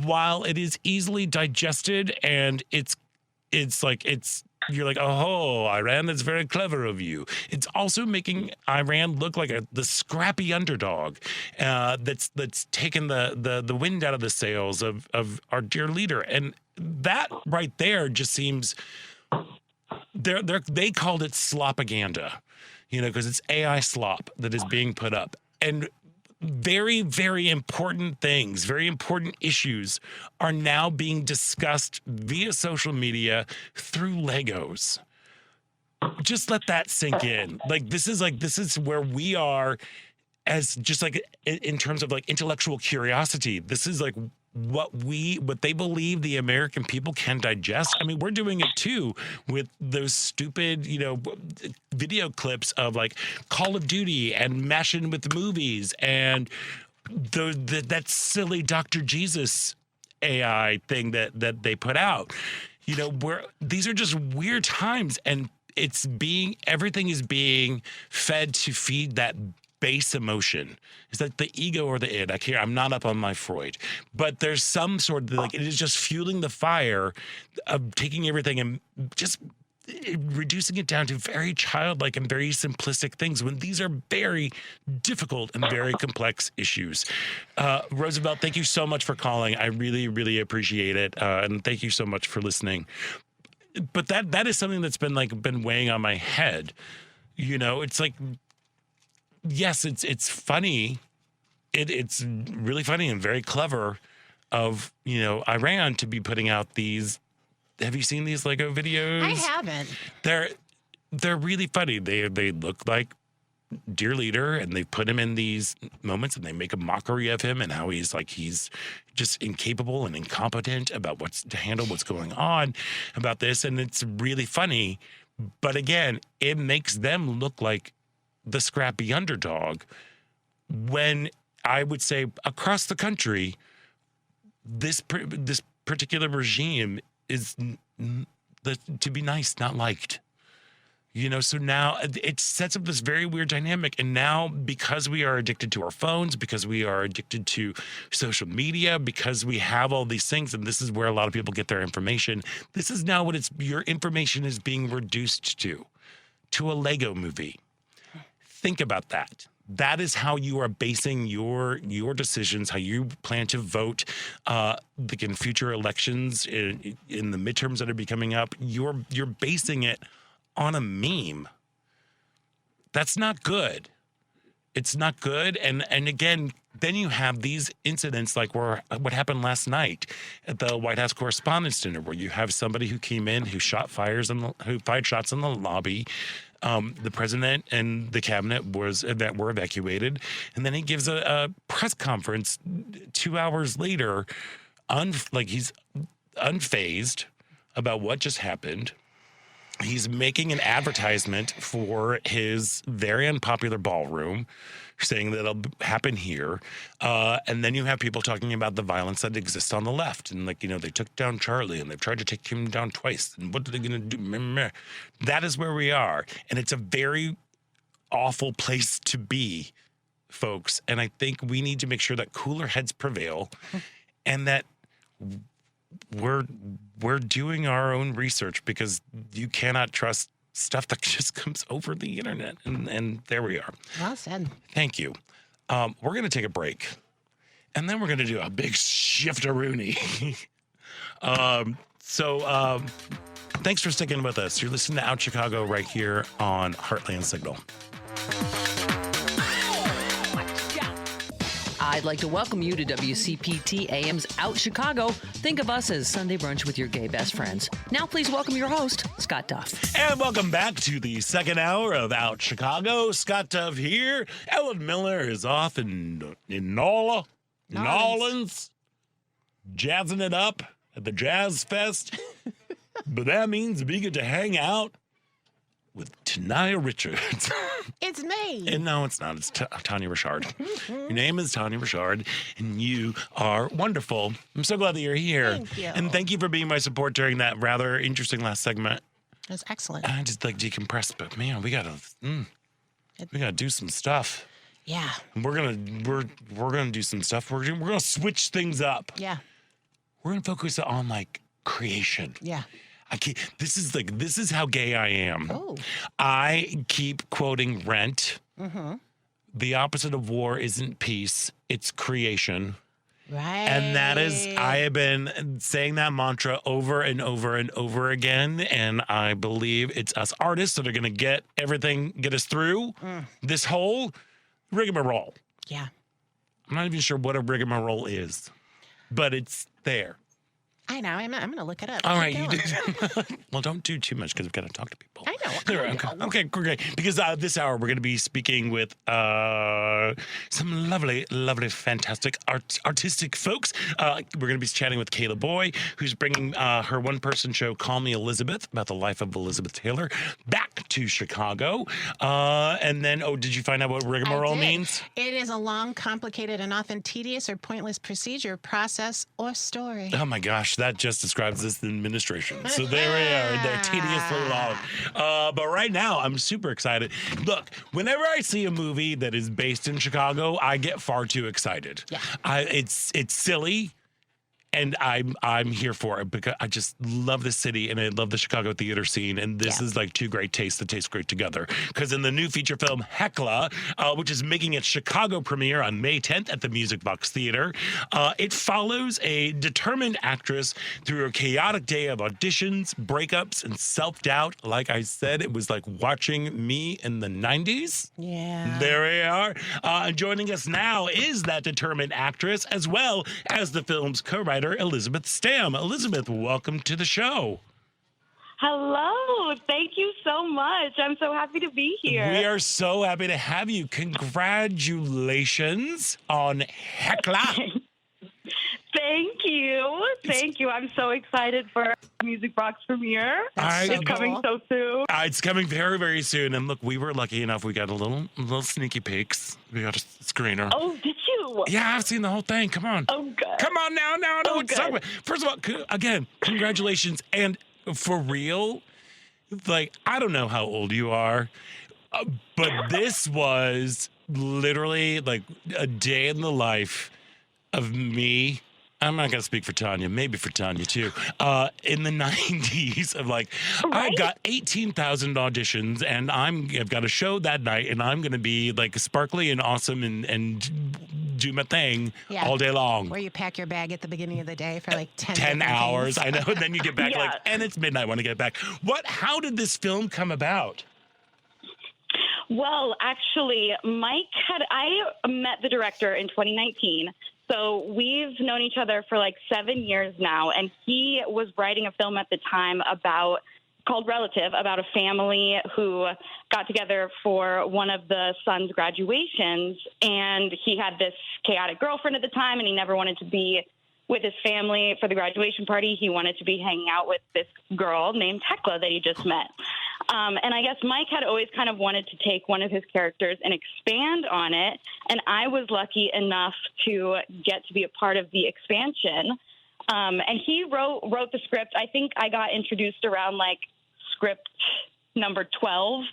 while it is easily digested and you're like, oh, Iran, that's very clever of you. It's also making Iran look like the scrappy underdog that's taken the wind out of the sails of our dear leader. And that right there just seems they called it slopaganda, because it's AI slop that is being put up. And very, very important things, very important issues are now being discussed via social media through Legos. Just let that sink in. This is where we are as just in terms of intellectual curiosity. This is what they believe the American people can digest. I mean, we're doing it too with those stupid, video clips of Call of Duty and mashing with movies and that silly Dr. Jesus AI thing that they put out. Where these are just weird times, and everything is being fed to feed that base emotion. Is that the ego or the id? I'm not up on my Freud, but there's some sort of it is just fueling the fire of taking everything and just reducing it down to very childlike and very simplistic things when these are very difficult and very complex issues. Roosevelt, thank you so much for calling. I really, really appreciate it. And thank you so much for listening. But that is something that's been weighing on my head. It's yes, it's funny. It's really funny and very clever of, Iran to be putting out these. Have you seen these Lego videos? I haven't. They're really funny. They look like dear leader, and they put him in these moments and they make a mockery of him and how he's just incapable and incompetent about to handle what's going on about this. And it's really funny. But again, it makes them look like the scrappy underdog when I would say across the country, this particular regime is to be nice, not liked. So now it sets up this very weird dynamic. And now, because we are addicted to our phones, because we are addicted to social media, because we have all these things, and this is where a lot of people get their information, this is now what your information is being reduced to a Lego movie. Think about that. That is how you are basing your decisions, how you plan to vote in future elections, in the midterms that are coming up. You're basing it on a meme. That's not good. It's not good. And again, then you have these incidents like what happened last night at the White House Correspondents' Dinner, where you have somebody who came in who fired shots in the lobby. The president and the cabinet were evacuated, and then he gives a press conference 2 hours later, he's unfazed about what just happened. He's making an advertisement for his very unpopular ballroom, saying that it'll happen here. And then you have people talking about the violence that exists on the left. And they took down Charlie and they've tried to take him down twice. And what are they going to do? That is where we are. And it's a very awful place to be, folks. And I think we need to make sure that cooler heads prevail and that we're doing our own research, because you cannot trust stuff that just comes over the internet. And there we are. Well said. Thank you. We're going to take a break, and then we're going to do a big shifteroonie. Thanks for sticking with us. You're listening to Out Chicago right here on Heartland Signal. I'd like to welcome you to WCPT AM's Out Chicago. Think of us as Sunday brunch with your gay best friends. Now please welcome your host, Scott Duff. And welcome back to the second hour of Out Chicago. Scott Duff here. Ellen Miller is off in New Orleans, jazzing it up at the Jazz Fest. But that means we get to hang out with Tania Richard. It's me. And no, it's not. It's Tania Richard. Your name is Tania Richard, and you are wonderful. I'm so glad that you're here. Thank you. And thank you for being my support during that rather interesting last segment. It was excellent. I just decompress, but man, we gotta do some stuff. Yeah. We're gonna do some stuff. We're gonna switch things up. Yeah. we're going to focus on like creation. Yeah. This is how gay I am. Oh. I keep quoting Rent. Mm-hmm. The opposite of war isn't peace, it's creation. Right. And that is, I have been saying that mantra over and over and over again. And I believe it's us artists that are going to get us through this whole rigmarole. Yeah. I'm not even sure what a rigmarole is, but it's there. I know. I'm going to look it up. All Keep right, you going. do. Well, don't do too much because we've got to talk to people. I know. There, okay, great. Because this hour we're going to be speaking with some lovely, fantastic artistic folks. We're going to be chatting with Kayla Boy, who's bringing her one-person show, Call Me Elizabeth, about the life of Elizabeth Taylor, back to Chicago. And then, did you find out what rigmarole means? It is a long, complicated, and often tedious or pointless procedure, process, or story. Oh my gosh, that just describes this administration. So there we are. They're tediously long. But right now, I'm super excited. Look, whenever I see a movie that is based in Chicago, I get far too excited. Yeah. It's silly. And I'm here for it because I just love the city and I love the Chicago theater scene. And this is like two great tastes that taste great together. Because in the new feature film Hecla, which is making its Chicago premiere on May 10th at the Music Box Theater, it follows a determined actress through a chaotic day of auditions, breakups, and self-doubt. Like I said, it was like watching me in the 90s. Yeah. There we are. And joining us now is that determined actress, as well as the film's co-writer, Elizabeth Stam. Elizabeth, welcome to the show. Hello. Thank you so much. I'm so happy to be here. We are so happy to have you. Congratulations on Hecla. Thank you. Thank you. I'm so excited for Music Box premiere. It's coming so soon. It's coming very, very soon. And look, we were lucky enough. We got a little sneaky peeks. We got a screener. Oh, did you? Yeah, I've seen the whole thing. Come on. Oh, good. Come on now. I know what to talk good. about. First of all, again, congratulations. And for real, like, I don't know how old you are, but this was literally like a day in the life of me. I'm not going to speak for Tania, maybe for Tania too. In the 90s of like, I've got 18,000 auditions and I've got a show that night and I'm going to be like sparkly and awesome and do my thing all day long. Where you pack your bag at the beginning of the day for like 10 10 hours. things. I know. And then you get back and it's midnight when I get back. How did this film come about? Well, actually, I met the director in 2019. So we've known each other for like 7 years now, and he was writing a film at the time called Relative, about a family who got together for one of the son's graduations, and he had this chaotic girlfriend at the time, and he never wanted to be with his family for the graduation party. He wanted to be hanging out with this girl named Hecla that he just met. And I guess Mike had always kind of wanted to take one of his characters and expand on it. And I was lucky enough to get to be a part of the expansion. And he wrote the script. I think I got introduced around like script number 12.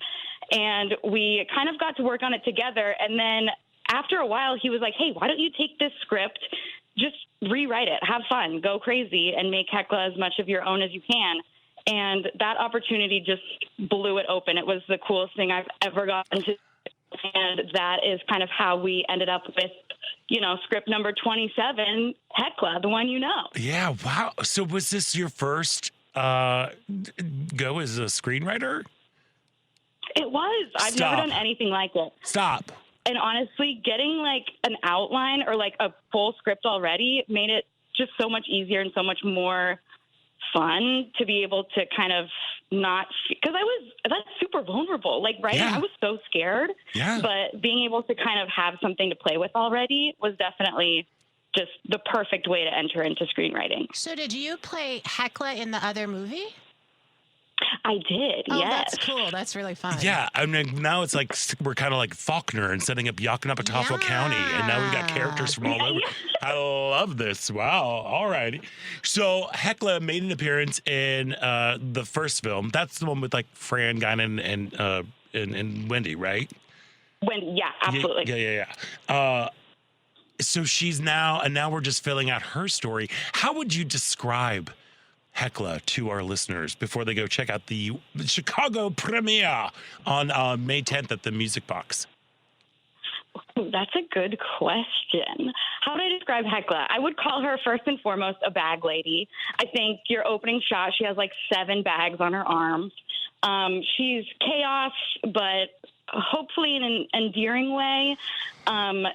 And we kind of got to work on it together. And then after a while, he was like, hey, why don't you take this script, just rewrite it, have fun, go crazy, and make Hecla as much of your own as you can. And that opportunity just blew it open. It was the coolest thing I've ever gotten to. And that is kind of how we ended up with, script number 27, Hecla, the one you know. Yeah, wow. So was this your first go as a screenwriter? It was. I've never done anything like it. Stop. And honestly, getting like an outline or like a full script already made it just so much easier and so much more fun to be able to kind of because that's super vulnerable. Like writing, I was so scared. Yeah. But being able to kind of have something to play with already was definitely just the perfect way to enter into screenwriting. So did you play Hecla in the other movie? I did, oh, yes. That's cool. That's really fun. Yeah, I mean, now it's like we're kind of like Faulkner and setting up Yakapatawpha County, and now we've got characters from all over. I love this. Wow. All right. So Hecla made an appearance in the first film. That's the one with like Fran Guinan and Wendy, right? Wendy, yeah, absolutely. Yeah. so she's now, and now we're just filling out her story. How would you describe Hecla to our listeners before they go check out the Chicago premiere on May 10th at the Music Box? That's a good question. How would I describe Hecla? I would call her first and foremost a bag lady. I think your opening shot, she has like 7 bags on her arms. She's chaos, but hopefully in an endearing way. The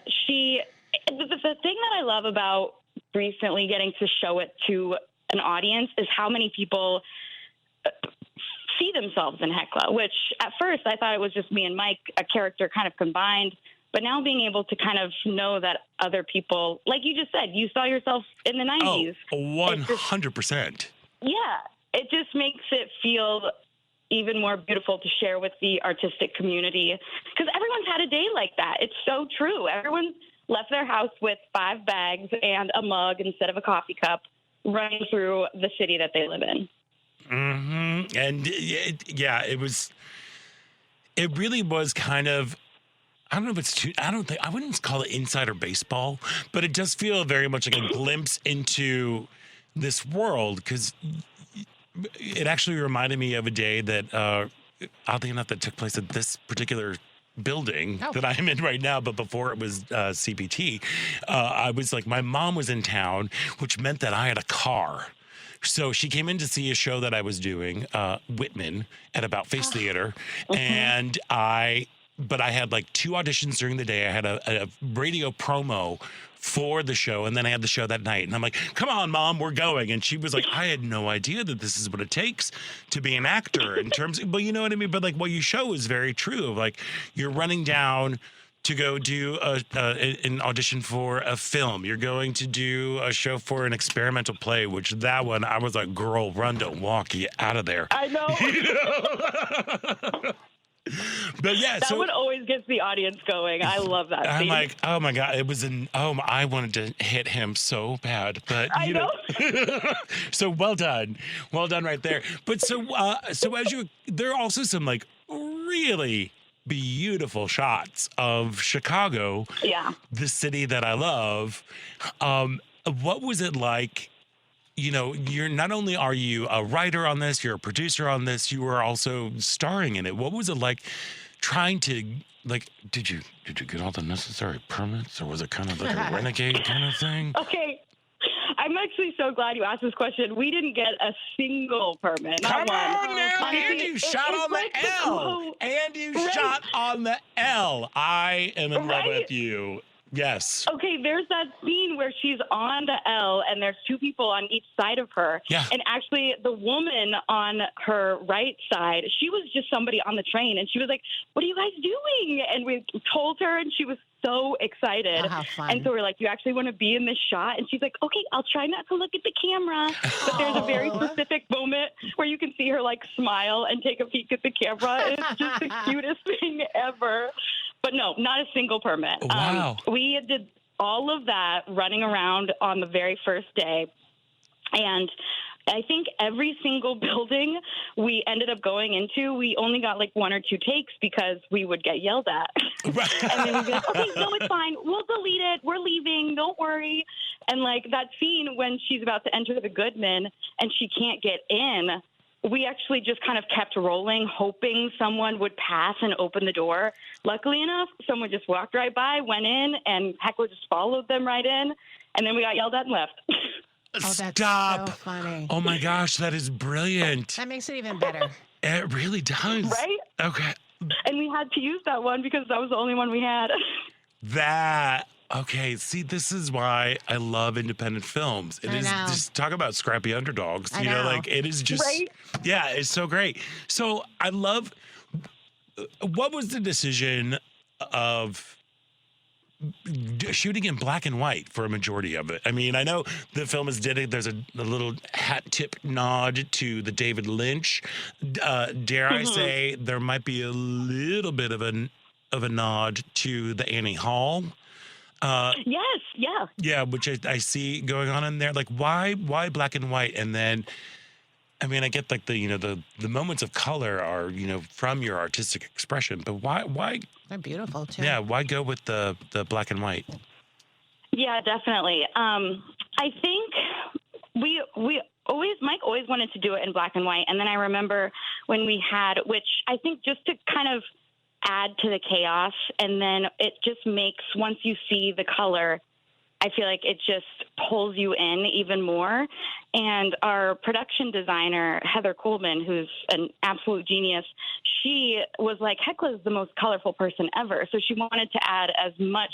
thing that I love about recently getting to show it to an audience is how many people see themselves in Hecla, which at first I thought it was just me and Mike, a character kind of combined. But now being able to kind of know that other people, like you just said, you saw yourself in the 90s. Oh, 100%. Yeah. It just makes it feel even more beautiful to share with the artistic community. Because everyone's had a day like that. It's so true. Everyone left their house with 5 bags and a mug instead of a coffee cup running through the city that they live in. Mm-hmm. And it really was kind of, I don't know if it's too, I wouldn't call it insider baseball, but it does feel very much like a glimpse into this world, because it actually reminded me of a day that, oddly enough, that took place at this particular building that I'm in right now, but before it was CPT, I was like, my mom was in town, which meant that I had a car. So she came in to see a show that I was doing, Whitman, at About Face Theater, and but I had like 2 auditions during the day. I had a radio promo for the show, and then I had the show that night. And I'm like, come on, Mom, we're going. And she was like, I had no idea that this is what it takes to be an actor in terms of, well, you know what I mean? But like what you show is very true. Like you're running down to go do an audition for a film. You're going to do a show for an experimental play, which that one, I was like, girl, run, don't walk, get out of there. I know. But yeah, that one always gets the audience going. I love that scene. I'm like, oh my God, it was I wanted to hit him so bad, but I know. So well done right there. But so there are also some like really beautiful shots of Chicago, the city that I love. What was it like? You know, you're not only are you a writer on this, you're a producer on this, you were also starring in it. What was it like trying to, like, did you get all the necessary permits, or was it kind of like a renegade kind of thing? Okay. I'm actually so glad you asked this question. We didn't get a single permit. Come on now, and you shot on the L. And you shot on the L. I am in love with you. Yes. Okay, there's that scene where she's on the L and there's 2 people on each side of her. Yeah. And actually the woman on her right side, she was just somebody on the train, and she was like, what are you guys doing? And we told her, and she was so excited. Oh, how fun. And so we're like, you actually want to be in this shot? And she's like, okay, I'll try not to look at the camera. But there's a very specific moment where you can see her like smile and take a peek at the camera. It's just the cutest thing ever. But no, not a single permit. Wow. We did all of that running around on the very first day. And I think every single building we ended up going into, we only got like 1 or 2 takes because we would get yelled at. And then we'd be like, okay, no, it's fine. We'll delete it. We're leaving. Don't worry. And like that scene when she's about to enter the Goodman and she can't get in, we actually just kind of kept rolling, hoping someone would pass and open the door. Luckily enough, someone just walked right by, went in, and Hecla just followed them right in. And then we got yelled at and left. Oh, that's Stop. so funny. Oh my gosh, that is brilliant. That makes it even better. It really does. Right? Okay. And we had to use that one because that was the only one we had. Okay, see, this is why I love independent films. It is just talk about scrappy underdogs. I know. Like it is just, yeah, it's so great. So I love, what was the decision of shooting in black and white for a majority of it? I mean, I know the film is dedicated. There's a little hat tip nod to the David Lynch. Dare I say there might be a little bit of a nod to the Annie Hall. Yes, yeah. Yeah, which I see going on in there. Like, why black and white? And then, I mean, I get like the moments of color are, from your artistic expression, but why? They're beautiful too. Yeah, why go with the black and white? Yeah, definitely. I think Mike always wanted to do it in black and white. And then I remember when we had, which I think just to kind of add to the chaos, and then it just makes, once you see the color, I feel like it just pulls you in even more. And our production designer, Heather Coleman, who's an absolute genius, she was like, Hecla is the most colorful person ever. So she wanted to add as much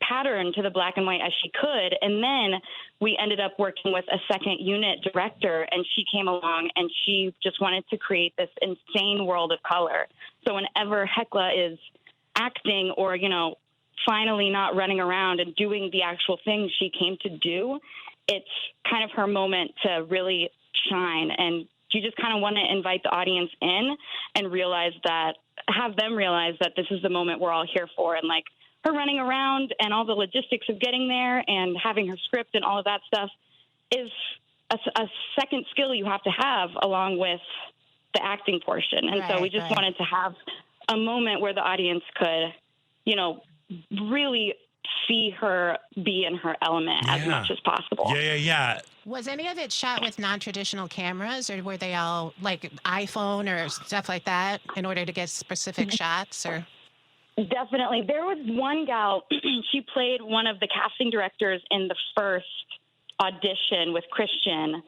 pattern to the black and white as she could. And then we ended up working with a second unit director, and she came along and she just wanted to create this insane world of color. So whenever Hecla is acting or, finally not running around and doing the actual thing she came to do, it's kind of her moment to really shine. And you just kind of want to invite the audience in and have them realize that this is the moment we're all here for. And like, her running around and all the logistics of getting there and having her script and all of that stuff is a second skill you have to have along with the acting portion. And so we just wanted to have a moment where the audience could, really see her be in her element as much as possible. Yeah. Was any of it shot with non-traditional cameras, or were they all like iPhone or stuff like that in order to get specific shots? Or Definitely. There was one gal, she played one of the casting directors in the first audition with Christian.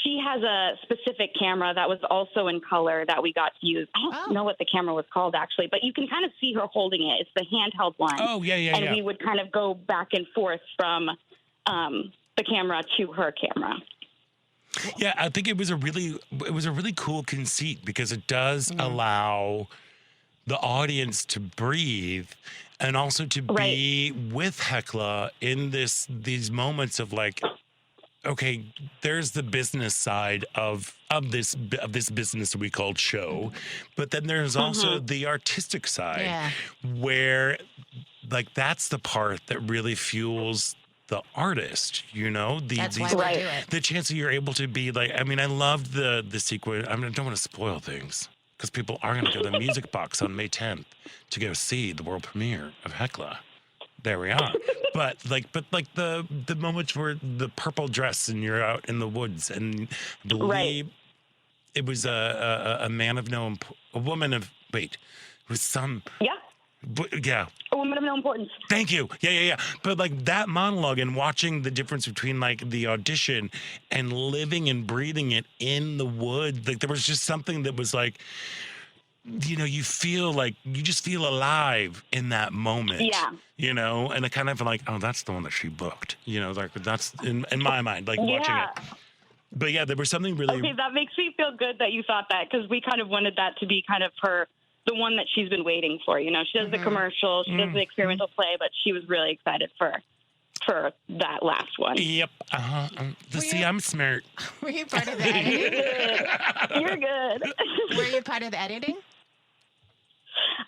She has a specific camera that was also in color that we got to use. I don't know what the camera was called, actually, but you can kind of see her holding it. It's the handheld one. Oh, yeah. And we would kind of go back and forth from the camera to her camera. Yeah, I think it was a really cool conceit, because it does allow the audience to breathe and also to be with Hecla in these moments of like, okay, there's the business side of this business we called show, but then there's also the artistic side where like that's the part that really fuels the artist, that's why we do it. The chance that you're able to be like, I mean, I loved the sequence. I don't want to spoil things because people are going to go to the Music Box on May 10th to go see the world premiere of Hecla. There we are. But the moments where the purple dress and you're out in the woods, and I believe it was a woman of A woman of no importance. Thank you. Yeah. But like that monologue and watching the difference between like the audition and living and breathing it in the woods, like there was just something that was like, you feel like you just feel alive in that moment. Yeah. And I kind of like, oh, that's the one that she booked. Like that's in my mind, like watching it. But yeah, there was something really. Okay, that makes me feel good that you thought that, because we kind of wanted that to be kind of the one that she's been waiting for. She does the commercial, she does the experimental play, but she was really excited for that last one. Yep. See, I'm smart. Were you part of the editing? You're good. Were you part of the editing?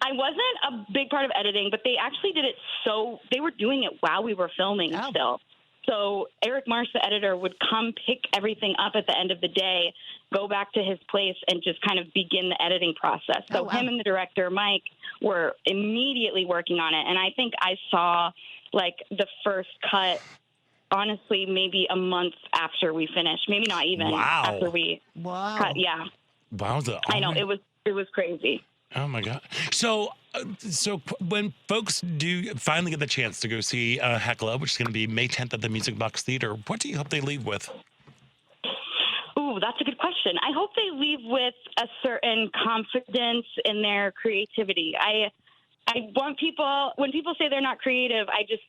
I wasn't a big part of editing, but they actually did it they were doing it while we were filming still. So Eric Marsh, the editor, would come pick everything up at the end of the day, go back to his place, and just kind of begin the editing process. So him and the director, Mike, were immediately working on it. And I think I saw like the first cut, honestly, maybe a month after we finished. Maybe not even after we cut. Yeah. Wowza. I know. It was crazy. Oh my God. So when folks do finally get the chance to go see Hecla, which is going to be May 10th at the Music Box Theater, what do you hope they leave with? Ooh, that's a good question. I hope they leave with a certain confidence in their creativity. I want people, when people say they're not creative, I just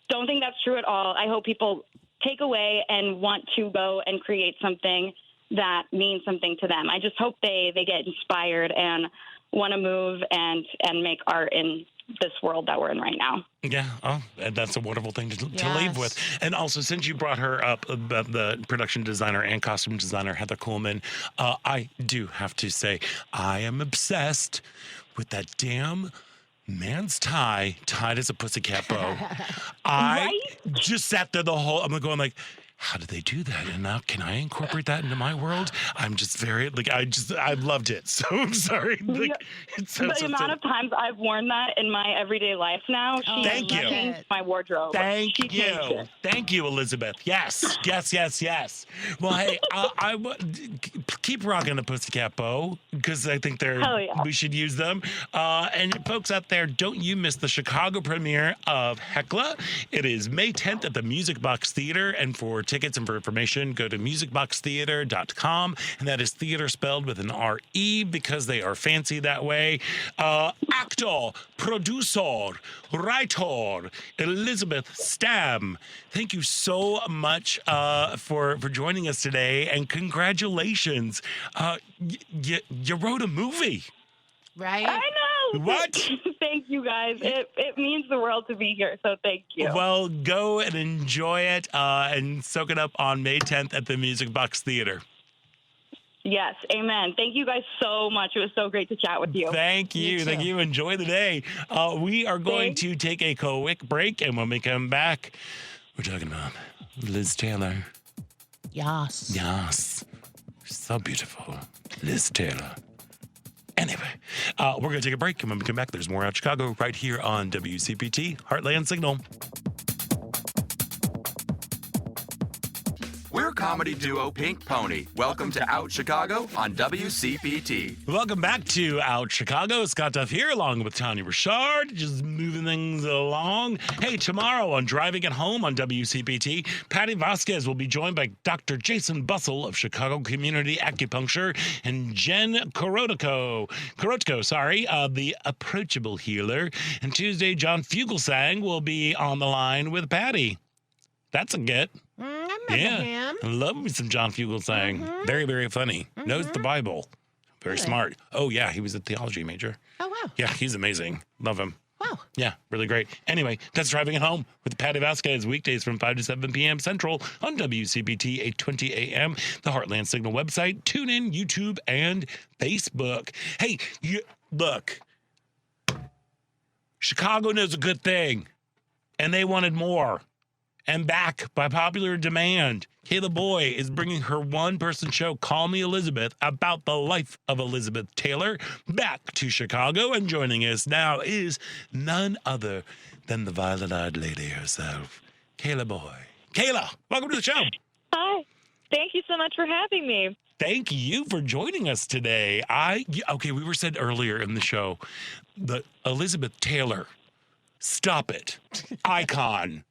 don't think that's true at all. I hope people take away and want to go and create something that means something to them. I just hope they get inspired and want to move and make art in this world that we're in right now. Yeah, and that's a wonderful thing to leave with. And also, since you brought her up, the production designer and costume designer, Heather Coleman, I do have to say, I am obsessed with that damn man's tie tied as a pussycat bow. I just sat there I'm going like, how did they do that? And now can I incorporate that into my world? I'm just very I loved it. So I'm sorry. The amount of times I've worn that in my everyday life now, Thank you. changed my wardrobe. Thank She changed you. it. Thank you, Elizabeth. Yes. Yes. Well, hey, keep rocking the Pussycat Bow because I think Hell yeah. we should use them. And folks out there, don't you miss the Chicago premiere of Heckla. It is May 10th at the Music Box Theater. And for tickets and for information, go to musicboxtheater.com. And that is theater spelled with an R-E because they are fancy that way. Actor, producer, writer, Elizabeth Stam. Thank you so much for joining us today. And congratulations. You wrote a movie. Right? I know. What? Thank you, guys. It means the world to be here, so thank you. Well, go and enjoy it and soak it up on May 10th at the Music Box Theater. Yes, amen. Thank you guys so much. It was so great to chat with you. Thank you. too. Thank you. Enjoy the day. We are going to take a quick break, and when we come back, we're talking about Liz Taylor. Yes. Yes. So beautiful. Liz Taylor. Anyway, we're going to take a break, and when we come back, there's more Out Chicago right here on WCPT Heartland Signal. We're comedy duo Pink Pony. Welcome to Out Chicago on WCPT. Welcome back to Out Chicago. Scott Duff here, along with Tania Richard, just moving things along. Hey, tomorrow on Driving It Home on WCPT, Patty Vasquez will be joined by Dr. Jason Bussell of Chicago Community Acupuncture and Jen Korotko, the approachable healer. And Tuesday, John Fugelsang will be on the line with Patty. That's a get. I remember him. I love me some John Fugelsang. Very, very funny. Knows the Bible. Very smart. Oh, yeah, he was a theology major. Oh, wow. Yeah, he's amazing. Love him. Wow. Yeah, really great. Anyway, that's Driving It Home with Patty Vasquez, weekdays from 5 to 7 p.m. Central on WCPT 820 a.m., the Heartland Signal website, TuneIn, YouTube, and Facebook. Hey, look, Chicago knows a good thing, and they wanted more. And back by popular demand, Kayla Boy is bringing her one-person show, Call Me Elizabeth, about the life of Elizabeth Taylor, back to Chicago. And joining us now is none other than the violet-eyed lady herself, Kayla Boy. Kayla, welcome to the show. Hi. Thank you so much for having me. Thank you for joining us today. We were said earlier in the show, the Elizabeth Taylor, stop it, icon.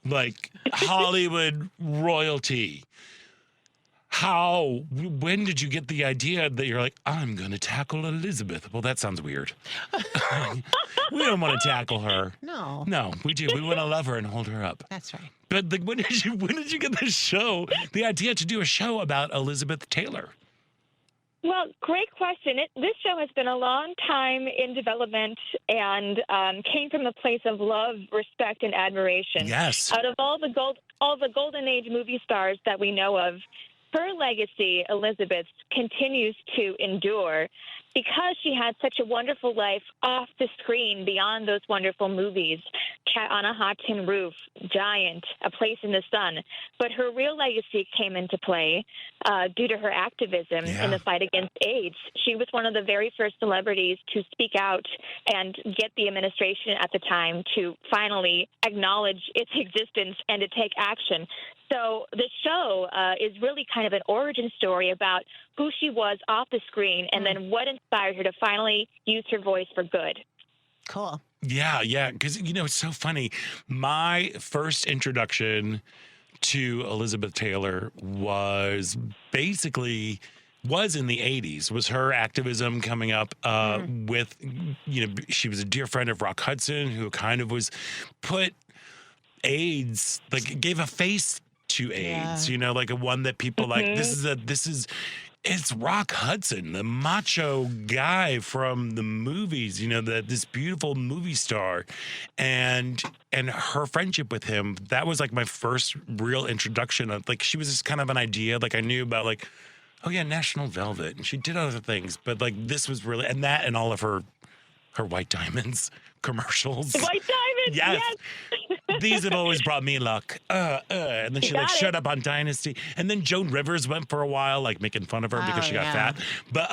Like Hollywood royalty. When did you get the idea that you're like, I'm going to tackle Elizabeth? Well, that sounds weird. We don't want to tackle her. No. No, we do. We want to love her and hold her up. That's right. But when did you get the idea to do a show about Elizabeth Taylor? Well, great question. This show has been a long time in development and came from a place of love, respect, and admiration. Yes. Out of all the golden age movie stars that we know of, her legacy, Elizabeth, continues to endure because she had such a wonderful life off the screen beyond those wonderful movies. Cat on a Hot Tin Roof, Giant, A Place in the Sun. But her real legacy came into play due to her activism in the fight against AIDS. She was one of the very first celebrities to speak out and get the administration at the time to finally acknowledge its existence and to take action. So the show is really kind of an origin story about who she was off the screen and then what inspired her to finally use her voice for good. Cool. Yeah. Because, it's so funny. My first introduction to Elizabeth Taylor was in the 80s, was her activism coming up with, she was a dear friend of Rock Hudson who kind of was put AIDS, like gave a face to AIDS, like a one that people like, it's Rock Hudson, the macho guy from the movies, this beautiful movie star, and her friendship with him, that was like my first real introduction of, like, she was just kind of an idea, like I knew about, like, oh yeah, National Velvet, and she did other things, but like this was really, and all of her White Diamonds commercials. White Diamonds, yes. these have always brought me luck. And then she like showed up on Dynasty. And then Joan Rivers went for a while, like making fun of her because she got fat. But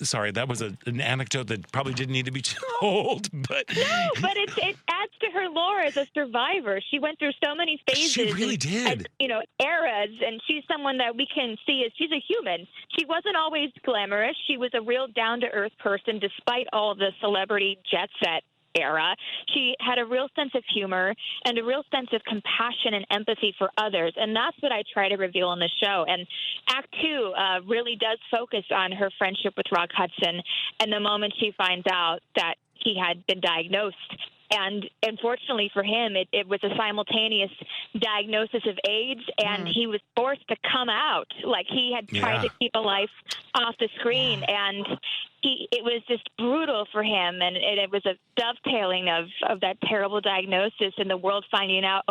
sorry, that was an anecdote that probably didn't need to be told. But no, but it adds to her lore as a survivor. She went through so many phases. She really did. Eras, and she's someone that we can see as she's a human. She wasn't always glamorous. She was a real down-to-earth person, despite all the celebrity jet set era. She had a real sense of humor and a real sense of compassion and empathy for others, and that's what I try to reveal in the show. And Act 2 really does focus on her friendship with Rock Hudson and the moment she finds out that he had been diagnosed. And unfortunately for him, it was a simultaneous diagnosis of AIDS, and he was forced to come out. Like, he had tried to keep a life off the screen, and it was just brutal for him. And it was a dovetailing of that terrible diagnosis and the world finding out,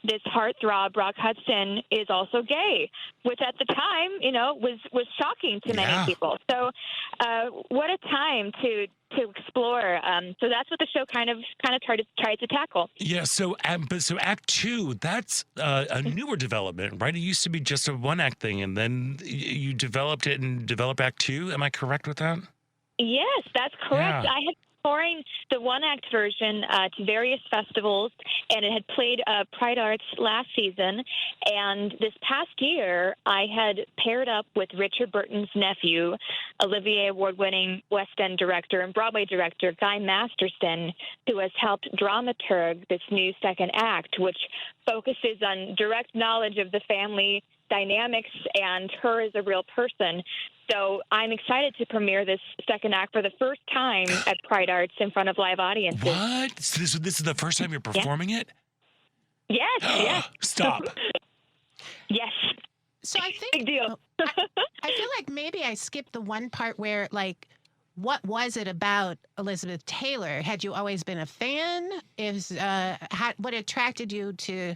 this heartthrob, Rock Hudson, is also gay, which at the time, was shocking to many people. So what a time to explore. So that's what the show kind of tried to tackle. Yeah. So Act 2, that's a newer development, right? It used to be just a one-act thing, and then you developed it and developed Act 2. Am I correct with that? Yes, that's correct. Yeah. I had touring the one-act version to various festivals, and it had played Pride Arts last season. And this past year, I had paired up with Richard Burton's nephew, Olivier Award-winning West End director and Broadway director Guy Masterson, who has helped dramaturg this new second act, which focuses on direct knowledge of the family dynamics and her as a real person. So I'm excited to premiere this second act for the first time at Pride Arts in front of live audiences. What? So this is the first time you're performing it? Yes, yes. Stop. Yes. So I think Big deal. I feel like maybe I skipped the one part where, like, what was it about Elizabeth Taylor? Had you always been a fan? What attracted you to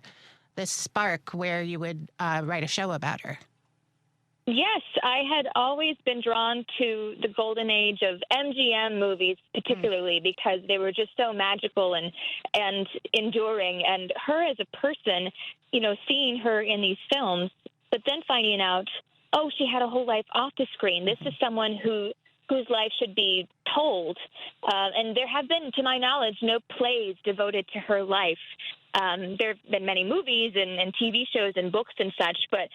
the spark where you would write a show about her? Yes, I had always been drawn to the golden age of MGM movies, particularly because they were just so magical and enduring. And her as a person, seeing her in these films, but then finding out, she had a whole life off the screen. This is someone whose life should be told. And there have been, to my knowledge, no plays devoted to her life. There have been many movies and TV shows and books and such, but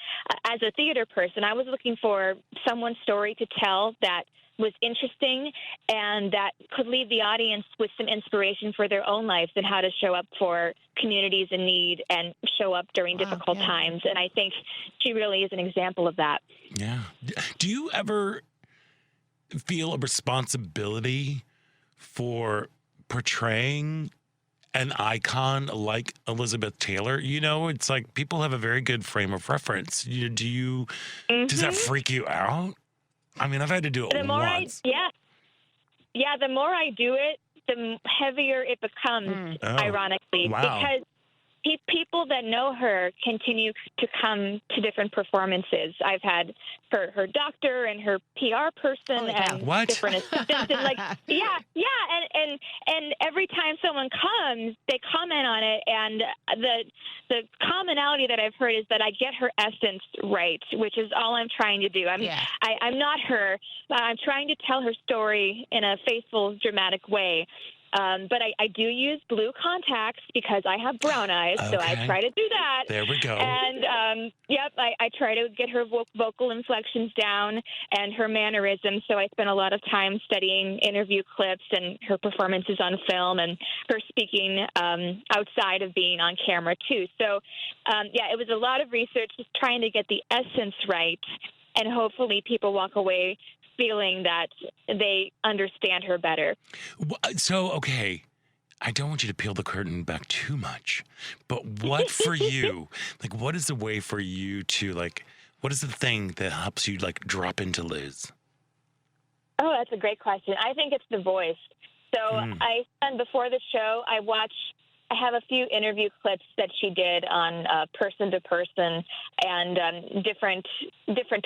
as a theater person, I was looking for someone's story to tell that was interesting and that could leave the audience with some inspiration for their own lives and how to show up for communities in need and show up during difficult times. And I think she really is an example of that. Yeah. Do you ever feel a responsibility for portraying an icon like Elizabeth Taylor? It's like people have a very good frame of reference. Does that freak you out? I mean, I've had to do it once. The more I do it, the heavier it becomes, ironically. Wow. Because people that know her continue to come to different performances. I've had her doctor and her PR person and different assistants. And and every time someone comes, they comment on it. And the commonality that I've heard is that I get her essence right, which is all I'm trying to do. I'm not her. I'm trying to tell her story in a faithful, dramatic way. But I do use blue contacts because I have brown eyes, so I try to do that. There we go. And, I try to get her vocal inflections down and her mannerisms, so I spend a lot of time studying interview clips and her performances on film and her speaking outside of being on camera, too. So, it was a lot of research just trying to get the essence right, and hopefully people walk away feeling that they understand her better. So, okay, I don't want you to peel the curtain back too much, but what for you, what is the way for you to, what is the thing that helps you, drop into Liz? Oh, that's a great question. I think it's the voice. So before the show, I have a few interview clips that she did on Person to Person and different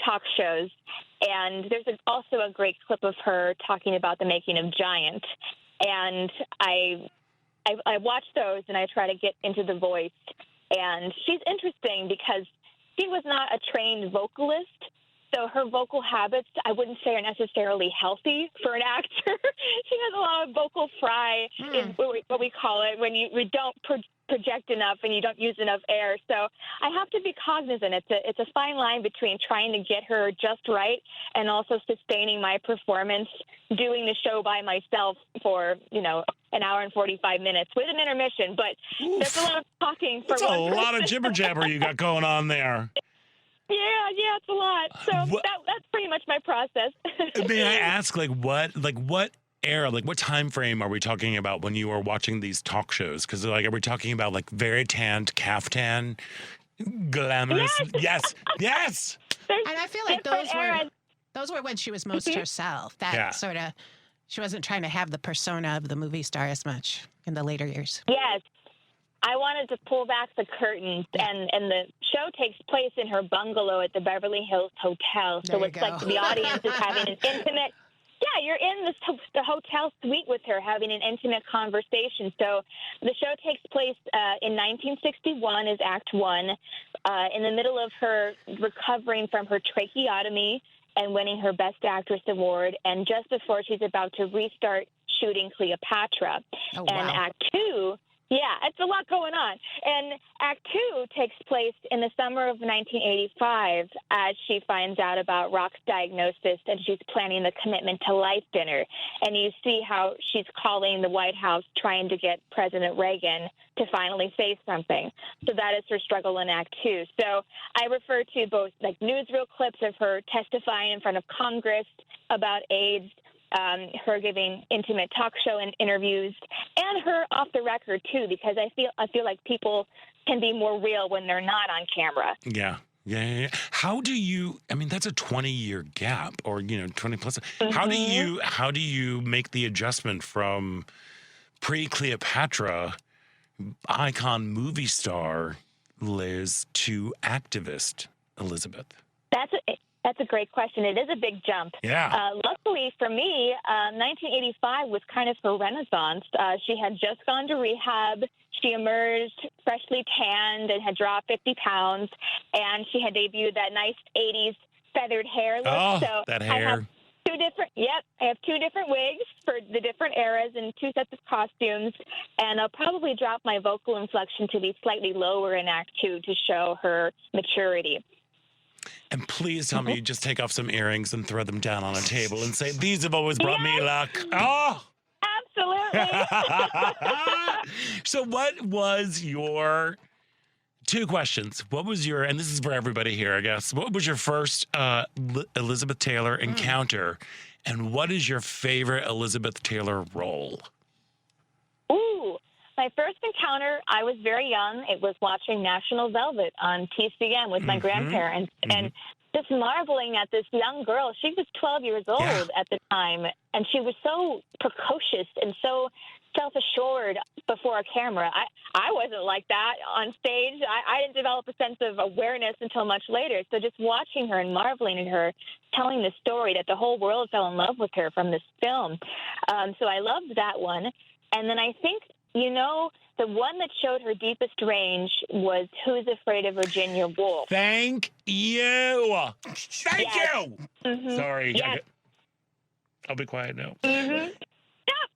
talk shows. And there's also a great clip of her talking about the making of Giant. And I I watch those and I try to get into the voice. And she's interesting because she was not a trained vocalist. So her vocal habits, I wouldn't say are necessarily healthy for an actor. She has a lot of vocal fry, is what we call it, when you don't project enough and you don't use enough air. So I have to be cognizant. It's a fine line between trying to get her just right and also sustaining my performance, doing the show by myself for, an hour and 45 minutes with an intermission. But there's a lot of talking for That's one a lot of person. jibber jabber you got going on there. Yeah, it's a lot. So that's pretty much my process. May I ask, what era, what time frame are we talking about when you are watching these talk shows? Because, are we talking about, very tanned, caftan, glamorous? Yes. And I feel like those were when she was most herself. That sort of, she wasn't trying to have the persona of the movie star as much in the later years. Yes. I wanted to pull back the curtains, and the show takes place in her bungalow at the Beverly Hills Hotel. So it's like the audience is having an intimate. Yeah, you're in the hotel suite with her having an intimate conversation. So the show takes place in 1961 as Act 1, in the middle of her recovering from her tracheotomy and winning her Best Actress award, and just before she's about to restart shooting Cleopatra. Oh, and wow. Act 2... Yeah, it's a lot going on. And Act 2 takes place in the summer of 1985 as she finds out about Rock's diagnosis and she's planning the Commitment to Life dinner. And you see how she's calling the White House trying to get President Reagan to finally say something. So that is her struggle in Act 2. So I refer to both newsreel clips of her testifying in front of Congress about AIDS, her giving intimate talk show interviews, and her off the record too, because I feel like people can be more real when they're not on camera. Yeah. How do you? That's a 20-year gap, or 20 plus. Mm-hmm. How do you make the adjustment from pre-Cleopatra icon movie star Liz to activist Elizabeth? That's a great question. It is a big jump. Yeah. Luckily for me, 1985 was kind of her renaissance. She had just gone to rehab. She emerged freshly tanned and had dropped 50 pounds, and she had debuted that nice 80s feathered hair look. Oh, so that hair. I have two different wigs for the different eras and two sets of costumes, and I'll probably drop my vocal inflection to be slightly lower in Act 2 to show her maturity. And please tell me you just take off some earrings and throw them down on a table and say, "These have always brought me luck." Oh! Absolutely. So what was your... Two questions. What was your... And this is for everybody here, I guess. What was your first Elizabeth Taylor encounter? And what is your favorite Elizabeth Taylor role? Ooh. My first encounter, I was very young. It was watching National Velvet on TCM with my grandparents. And just marveling at this young girl. She was 12 years old at the time, and she was so precocious and so self-assured before a camera. I wasn't like that on stage. I didn't develop a sense of awareness until much later. So just watching her and marveling at her, telling the story that the whole world fell in love with her from this film. So I loved that one. And then I think, the one that showed her deepest range was Who's Afraid of Virginia Woolf. Thank you. Thank you. Mm-hmm. Sorry. Yes. I'll be quiet now. Mm-hmm.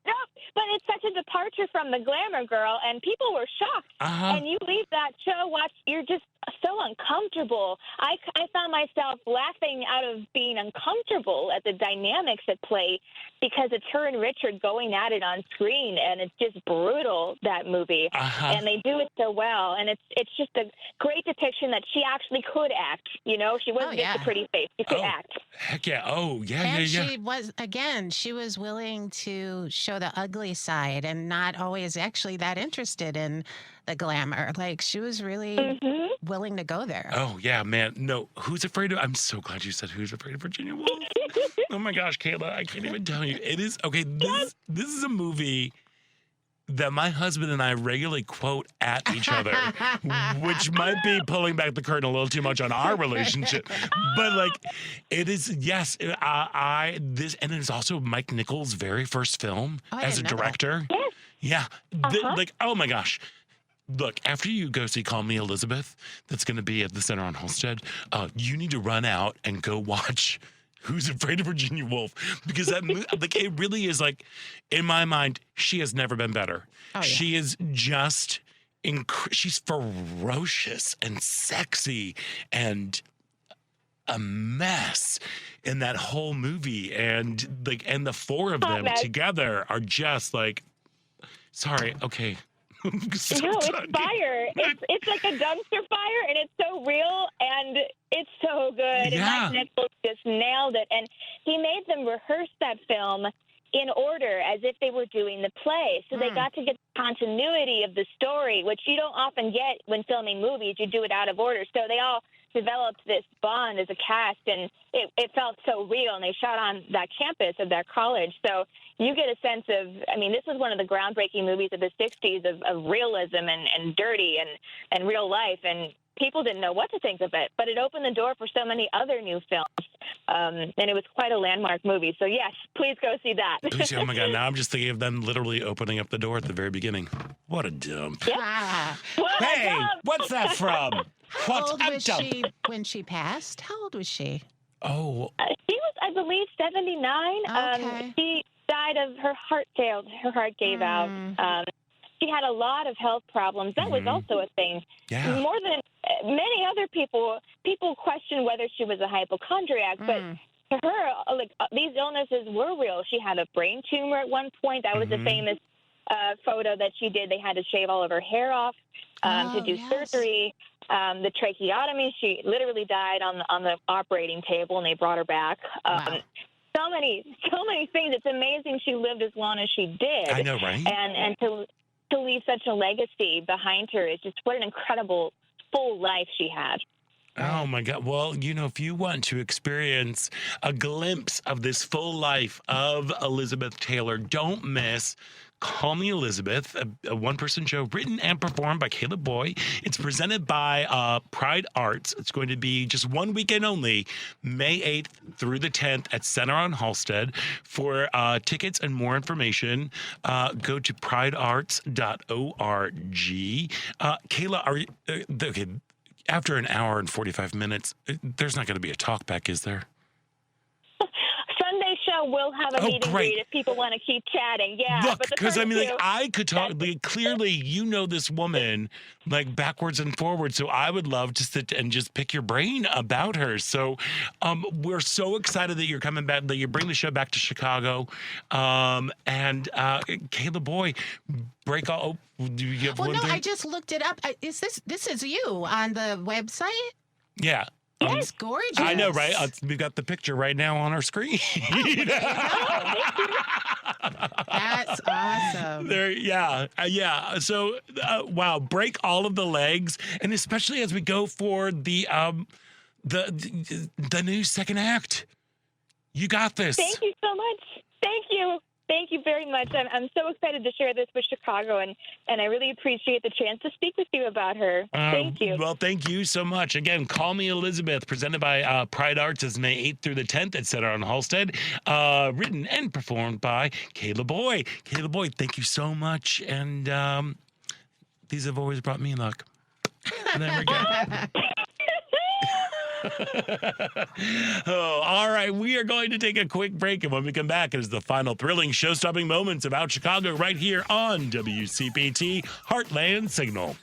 No, but it's such a departure from the glamour girl, and people were shocked. And you leave that show, you're just so uncomfortable. I found myself laughing out of being uncomfortable at the dynamics at play because it's her and Richard going at it on screen, and it's just brutal, that movie. And they do it so well, and it's just a great depiction that she actually could act. She wasn't just a pretty face. She could act. Heck yeah. Oh, yeah, and she was willing to show the ugly side and not always actually that interested in the glamour. She was really willing to go there. Oh, yeah, man. No, I'm so glad you said Who's Afraid of Virginia Woolf. Oh, my gosh, Kayla, I can't even tell you. It is, okay, this is a movie that my husband and I regularly quote at each other, which might be pulling back the curtain a little too much on our relationship. But it is, yes, and it's also Mike Nichols' very first film as a director. Yeah. Like, oh my gosh. Look, after you go see Call Me Elizabeth, that's going to be at the Center on Halsted, you need to run out and go watch Who's Afraid of Virginia Woolf, because that like it really is like, in my mind, she has never been better. Oh, yeah. She is just she's ferocious and sexy and a mess in that whole movie, and the four of them together are just like, sorry, okay. It's fire. It's like a dumpster fire, and it's so real, and it's so good. Yeah. And Mike Nichols just nailed it. And he made them rehearse that film in order, as if they were doing the play. So they got to get the continuity of the story, which you don't often get when filming movies. You do it out of order. So they all developed this bond as a cast, and it felt so real. And they shot on that campus of their college. So you get a sense of, I mean, this was one of the groundbreaking movies of the 60s of realism and dirty and real life. And people didn't know what to think of it, but it opened the door for so many other new films. And it was quite a landmark movie. So, yes, please go see that. Oh, my God. Now I'm just thinking of them literally opening up the door at the very beginning. What a dump. Yep. Hey, what's that from? How old was she when she passed? How old was she? Oh. She was, I believe, 79. Okay. She died of her heart failed. Her heart gave out. She had a lot of health problems. That was also a thing. Yeah. More than many other people question whether she was a hypochondriac, but to her, these illnesses were real. She had a brain tumor at one point. That was a famous photo that she did. They had to shave all of her hair off to do surgery. The tracheotomy, she literally died on the operating table, and they brought her back. Wow. So many things. It's amazing she lived as long as she did. I know, right? And to leave such a legacy behind her is just what an incredible full life she had. Oh, my God. Well, if you want to experience a glimpse of this full life of Elizabeth Taylor, don't miss Call Me Elizabeth, a one-person show written and performed by Caleb Boy. It's presented by Pride Arts. It's going to be just one weekend only, May 8th through the 10th at Center on Halsted. For tickets and more information, go to pridearts.org. Kayla, okay, after an hour and 45 minutes, there's not going to be a talkback, is there? Sunday show will have a meet and greet if people want to keep chatting. Yeah. Look, because I could talk. Clearly, you know this woman backwards and forwards. So I would love to sit and just pick your brain about her. So we're so excited that you're coming back, that you bring the show back to Chicago. And Kayla Boy, break all. Do you have one thing? I just looked it up. This is you on the website? Yeah. It's gorgeous. I know, right? We've got the picture right now on our screen. That's awesome. Yeah. So, wow, break all of the legs, and especially as we go for the new second act. You got this. Thank you so much. Thank you. Thank you very much. I'm so excited to share this with Chicago, and I really appreciate the chance to speak with you about her. Thank you. Well, thank you so much. Again, Call Me Elizabeth, presented by Pride Arts, is May 8th through the 10th at Center on Halsted, written and performed by Kayla Boy. Kayla Boy, thank you so much, and these have always brought me luck. There we go. All right. We are going to take a quick break, and when we come back, it is the final thrilling, show-stopping moments about Chicago right here on WCPT Heartland Signal.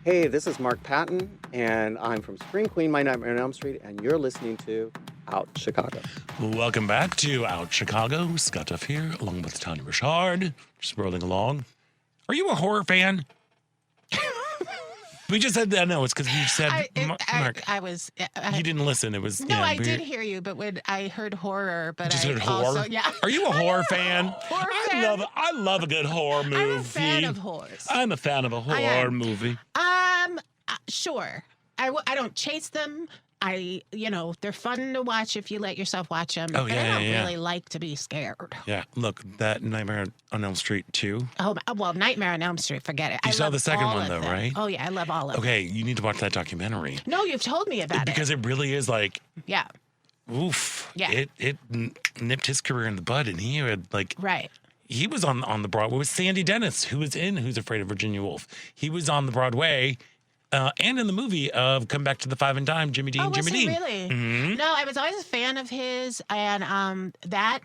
Hey, this is Mark Patton, and I'm from Spring Queen, My Nightmare on Elm Street, and you're listening to Out Chicago. Welcome back to Out Chicago. Scott Duff here, along with Tania Richard. Just rolling along. Are you a horror fan? We just said that. No, it's because you said Mark. I was. You didn't listen. It was. No, I did hear you, but when I heard horror, but you heard horror. Also, yeah. Are you a horror fan? I love a good horror movie. I'm a fan of horrors. I'm a fan of a horror movie. Sure. I don't chase them. they're fun to watch if you let yourself watch them. Oh, yeah, I don't yeah. really like to be scared. Yeah, look, that Nightmare on Elm Street 2. Oh, well, Nightmare on Elm Street, forget it. You I saw love the second all one, of though, them. right? Oh, yeah, I love all of them. Okay, you need to watch that documentary. No, you've told me about Because it really is like, Yeah, oof. Yeah. It nipped his career in the bud, and he had, like, right. he was on the Broadway with Sandy Dennis, who was in Who's Afraid of Virginia Woolf. He was on the Broadway and in the movie of Come Back to the Five and Dime, Jimmy Dean, Oh, was Jimmy he Dean. really? Mhm. No, I was always a fan of his, and that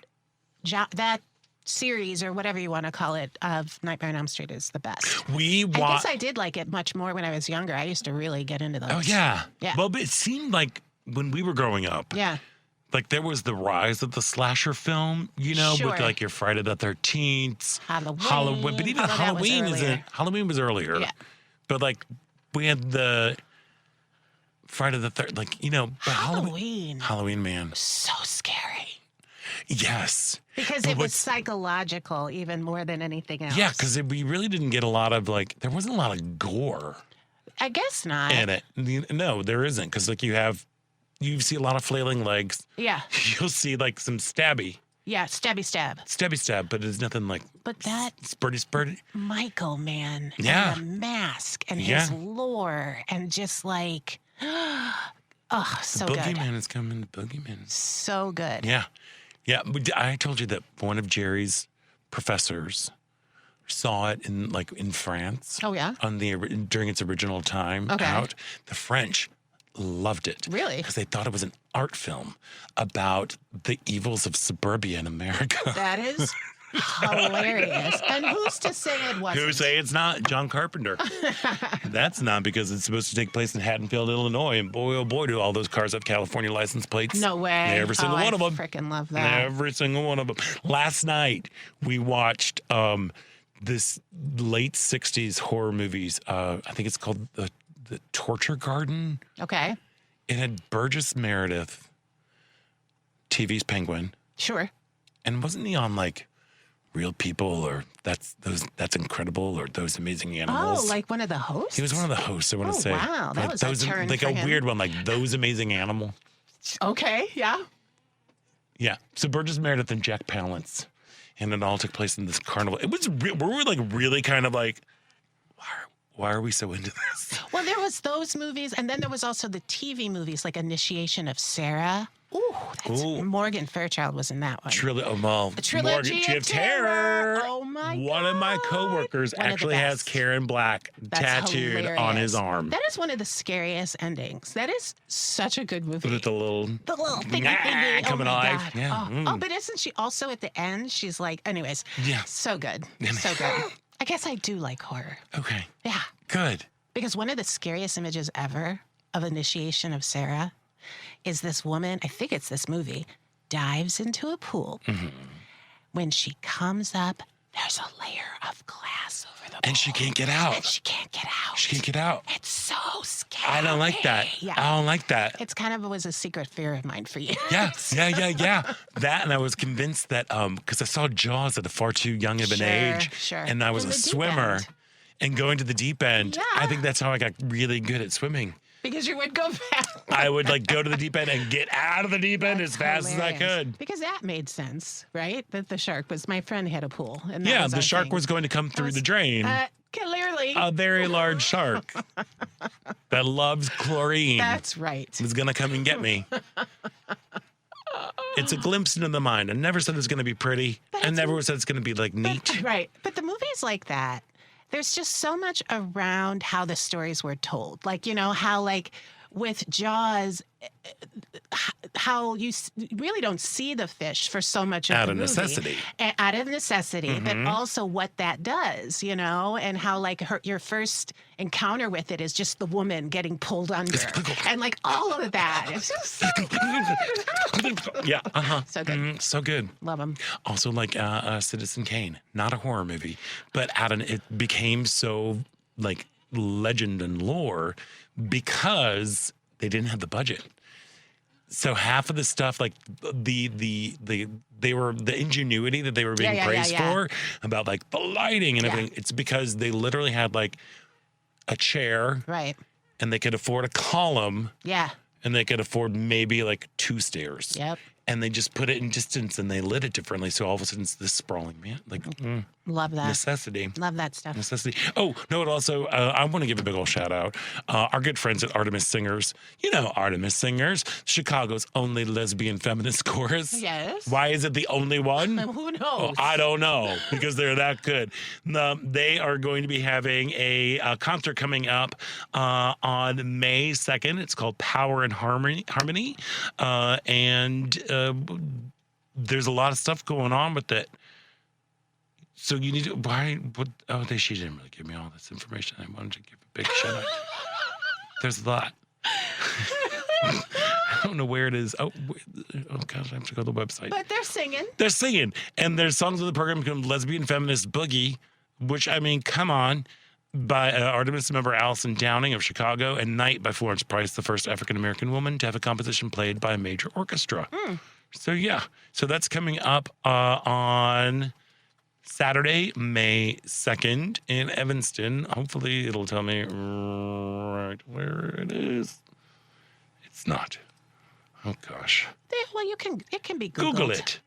series, or whatever you want to call it, of Nightmare on Elm Street is the best. I guess I did like it much more when I was younger. I used to really get into those. Oh, yeah. Yeah. Well, but it seemed like when we were growing up, Yeah. like there was the rise of the slasher film, with Sure. like your Friday the 13th, Halloween. but even although that was Halloween earlier. Halloween was earlier. Yeah. But like we had the Friday the 13th, but Halloween. Halloween, man. So scary. Yes. Because But it was what's- psychological even more than anything else. Yeah, because we really didn't get a lot of there wasn't a lot of gore I guess not. in it. No, there isn't, because you see a lot of flailing legs. Yeah. You'll see like some stabby, Stab. but it's nothing like But that spurty. Michael, man. Yeah. And the mask and Yeah. his lore and just like, oh, so good. Boogeyman is coming. The Boogeyman. So good. Yeah. Yeah. I told you that one of Jerry's professors saw it in France. Oh, yeah? During its original time Okay. out. The French loved it. Really? Because they thought it was an art film about the evils of suburbia in America. That is hilarious. And who's to say it wasn't? Who say it's not? John Carpenter. That's not, because it's supposed to take place in Haddonfield, Illinois. And boy, oh boy, do all those cars have California license plates. No way. Every single one of them. I freaking love that. Every single one of them. Last night, we watched this late 60s horror movies. I think it's called The Torture Garden. Okay. It had Burgess Meredith, TV's Penguin. Sure. And wasn't he on Real People, or That's Incredible, or Those Amazing Animals? Oh, like one of the hosts? He was one of the hosts, I want to say. Wow. That was those, a turn like for a him. weird one, like Those Amazing Animal. Okay. Yeah. Yeah. So Burgess Meredith and Jack Palance. And it all took place in this carnival. It was, we were really kind of like, why are we so into this? Well, there was those movies, and then there was also the TV movies, like Initiation of Sarah. Ooh, Morgan Fairchild was in that one. Trilogy Trilogy of Terror. Oh my God. One of my coworkers One of the actually has best. Karen Black That's tattooed on hilarious. his arm. That is one of the scariest endings. That is such a good movie. With the little thingy. coming oh my alive. God. Yeah. Oh, but isn't she also at the end? She's like, anyways. Yeah. So good. So good. I guess I do like horror. Okay. Yeah. Good. Because one of the scariest images ever of Initiation of Sarah is this woman, I think it's this movie, dives into a pool. Mm-hmm. When she comes up, there's a layer of glass over the pool. And she can't get out. And she can't get out. She can't get out. It's so scary. I don't like that. Yeah. I don't like that. It's kind of was a secret fear of mine for years. Yeah. That, and I was convinced that because I saw Jaws at a far too young of an age, Sure. and I was In a the deep swimmer, end. and going to the deep end. Yeah. I think that's how I got really good at swimming. Because you would go fast. I would go to the deep end and get out of the deep end as fast as I could. Because that made sense, right? That the shark was, my friend had a pool. And that Yeah, was the our shark thing. was going to come through the drain. Clearly. A very large shark that loves chlorine That's right. was going to come and get me. It's a glimpse into the mind. I never said it's going to be pretty. I never said it's going to be neat. Right. But the movies like that, there's just so much around how the stories were told. How with Jaws, how you really don't see the fish for so much of Out the of movie. necessity. Out of necessity, but also what that does, and how your first encounter with it is just the woman getting pulled under, and all of that. It's just Yeah, so good. So good. Love them. Also, Citizen Kane, not a horror movie, but it became so legend and lore because they didn't have the budget. So half of the stuff, the ingenuity that they were being praised for about the lighting and everything, it's because they literally had a chair, right, and they could afford a column. Yeah. and they could afford maybe like 2 stairs. Yep. And they just put it in distance and they lit it differently. So all of a sudden it's this sprawling, man. Like, Love that. necessity. Love that stuff. Necessity. Oh, no, it also, I want to give a big old shout out. Our good friends at Artemis Singers. You know Artemis Singers, Chicago's only lesbian feminist chorus. Yes. Why is it the only one? Who knows? Oh, I don't know, because they're that good. They are going to be having a concert coming up on May 2nd. It's called Power and Harmony. And there's a lot of stuff going on with it. So you need to, she didn't really give me all this information. I wanted to give a big shout out. There's a lot. I don't know where it is. Oh gosh, I have to go to the website. But they're singing. They're singing. And there's songs of the program called Lesbian Feminist Boogie, which, I mean, come on, by Artemis member Allison Downing of Chicago, and Night by Florence Price, the first African-American woman to have a composition played by a major orchestra. So, yeah. So that's coming up on Saturday, May 2nd in Evanston. Hopefully it'll tell me right where it is. It's not. Oh, gosh. Well, it can be Googled. Google it.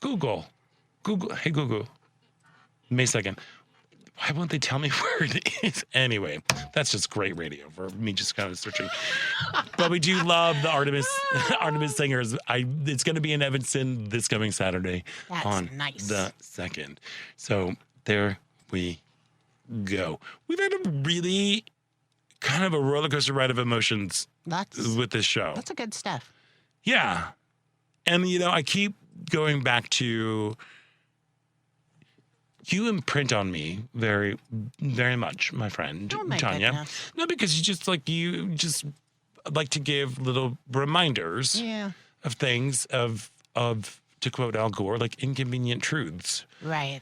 Google. Hey, Google. May 2nd. Why won't they tell me where it is? Anyway, that's just great radio for me just kind of searching. But we do love the Artemis Singers. It's going to be in Evanston this coming Saturday on the 2nd. So there we go. We've had a really kind of a roller coaster ride of emotions with this show. That's good stuff. Yeah. And, I keep going back to... You imprint on me very, very much, my friend, Tania. Goodness. No, because you just like to give little reminders of things of to quote Al Gore, like inconvenient truths. Right.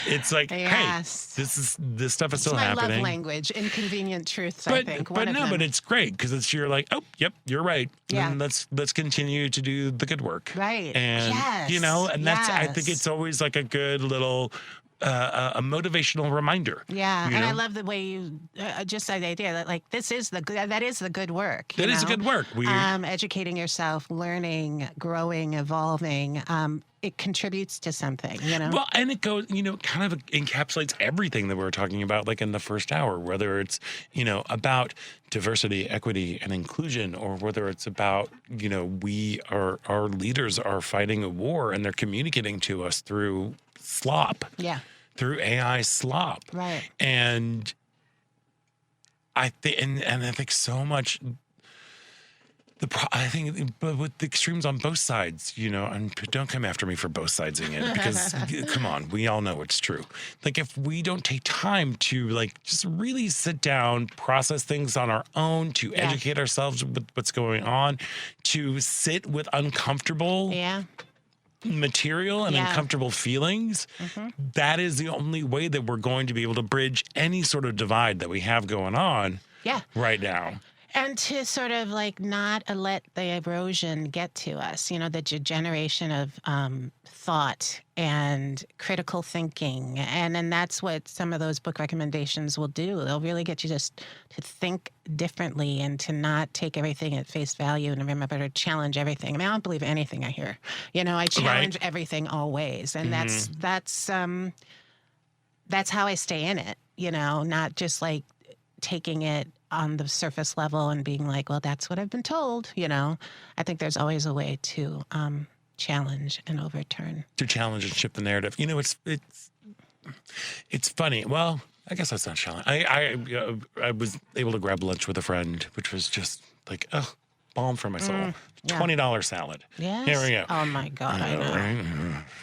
It's like, hey, this stuff is still my happening. Love language, inconvenient truths. I think. But it's great because you're like, oh, yep, you're right. Yeah. And let's continue to do the good work. Right. And and that's I think it's always like a good little a motivational reminder. Yeah, and I love the way you just said the idea that that is the good work. That is good work. Educating yourself, learning, growing, evolving. It contributes to something, Well, and it goes, kind of encapsulates everything that we were talking about, like in the first hour, whether it's, about diversity, equity, and inclusion, or whether it's about, our leaders are fighting a war and they're communicating to us through slop. Yeah. Through AI slop. Right. And I think, and I think so much. I think, but with the extremes on both sides, and don't come after me for both sidesing it, because come on, we all know it's true. Like, if we don't take time to just really sit down, process things on our own, to educate ourselves with what's going on, to sit with uncomfortable material and uncomfortable feelings, that is the only way that we're going to be able to bridge any sort of divide that we have going on right now. And to sort of not let the erosion get to us, the generation of thought and critical thinking. And then that's what some of those book recommendations will do. They'll really get you just to think differently and to not take everything at face value and remember to challenge everything. I mean, I don't believe anything I hear. I challenge everything always. And that's how I stay in it, not just taking it on the surface level and being like, well, that's what I've been told. I think there's always a way to challenge and overturn. To challenge and shift the narrative. It's funny. Well, I guess that's not challenge. I was able to grab lunch with a friend, which was just balm for my soul. $20 salad. Yes. Here we go. Oh my God, I know.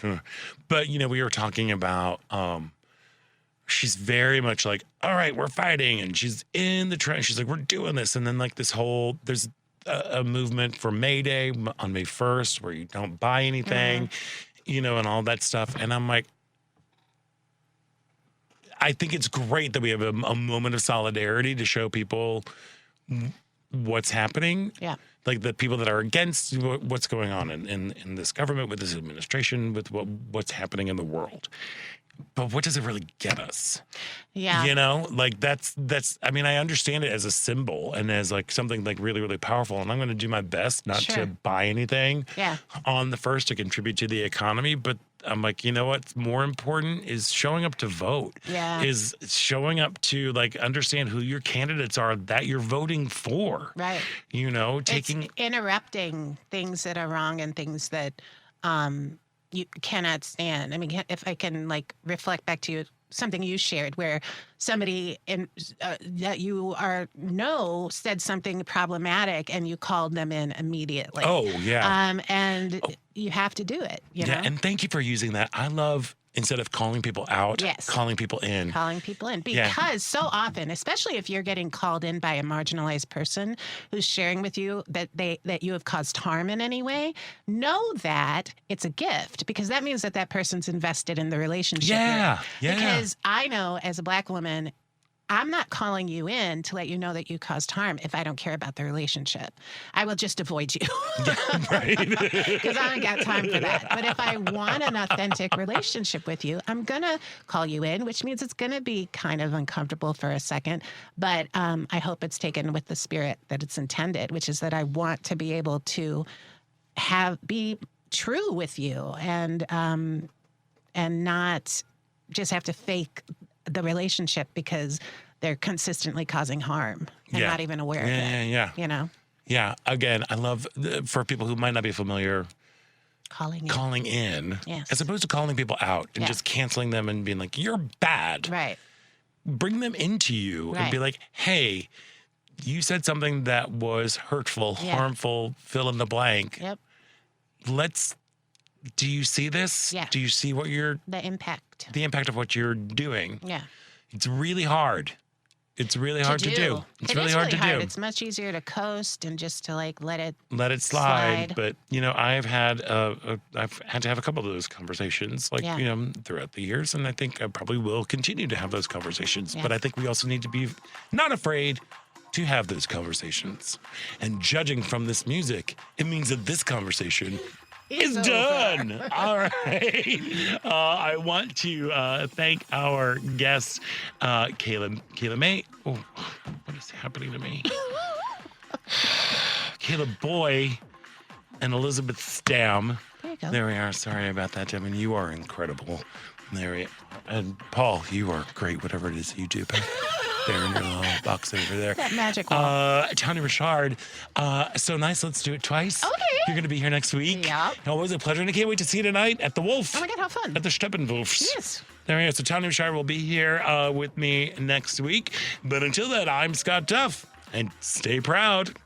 Right? But we were talking about. She's very much like, all right, we're fighting. And she's in the trench. She's like, we're doing this. And then there's a movement for May Day on May 1st where you don't buy anything, and all that stuff. And I'm like, I think it's great that we have a moment of solidarity to show people what's happening. Yeah. Like the people that are against what's going on in this government, with this administration, with what's happening in the world. but what does it really get us? Yeah. You know, like that's, I mean, I understand it as a symbol and as like something like really, really powerful. And I'm going to do my best not to buy anything on the first to contribute to the economy. But I'm like, you know what's more important is showing up to vote. Yeah. Is showing up to like understand who your candidates are that you're voting for. Right. You know, It's interrupting things that are wrong and things that you cannot stand. I mean, if I can like reflect back to you, something you shared where somebody that you said something problematic and you called them in immediately. Oh, yeah. And you have to do it, you know? And thank you for using that. I love, instead of calling people out, calling people in. Calling people in. Because so often, especially if you're getting called in by a marginalized person who's sharing with you that you have caused harm in any way, know that it's a gift because that means that person's invested in the relationship. Yeah. Because I know as a Black woman, I'm not calling you in to let you know that you caused harm if I don't care about the relationship. I will just avoid you. Right. Because I don't got time for that. But if I want an authentic relationship with you, I'm going to call you in, which means it's going to be kind of uncomfortable for a second. But I hope it's taken with the spirit that it's intended, which is that I want to be able to be true with you and not just have to fake the relationship because they're consistently causing harm and not even aware of it. Yeah. You know? Yeah. Again, I love, for people who might not be familiar, calling in as opposed to calling people out and just canceling them and being like, you're bad. Right. Bring them into you and be like, hey, you said something that was hurtful, harmful, fill in the blank. Yep. Do you see this? Yeah. Do you see what the impact of what you're doing? Yeah. It's really hard. It's really hard to do. It's really hard to do. It's much easier to coast and just to like let it slide. But you know, I've had to have a couple of those conversations, throughout the years, and I think I probably will continue to have those conversations. But I think we also need to be not afraid to have those conversations. And judging from this music, it means that this conversation is done. All right. I want to thank our guests, Kayla May. Oh, what is happening to me? Kayla Boy and Elizabeth Stam. There you go. There we are. Sorry about that, Devin. You are incredible. There we are. And Paul, you are great, whatever it is that you do. There in your little box over there. That magic wall. Tania Richard. So nice. Let's do it twice. Okay. You're going to be here next week. Yeah. Always a pleasure. And I can't wait to see you tonight at the Wolf. Oh my God, how fun. At the Steppenwolfs. Yes. There we are. So Tania Richard will be here with me next week. But until then, I'm Scott Duff. And stay proud.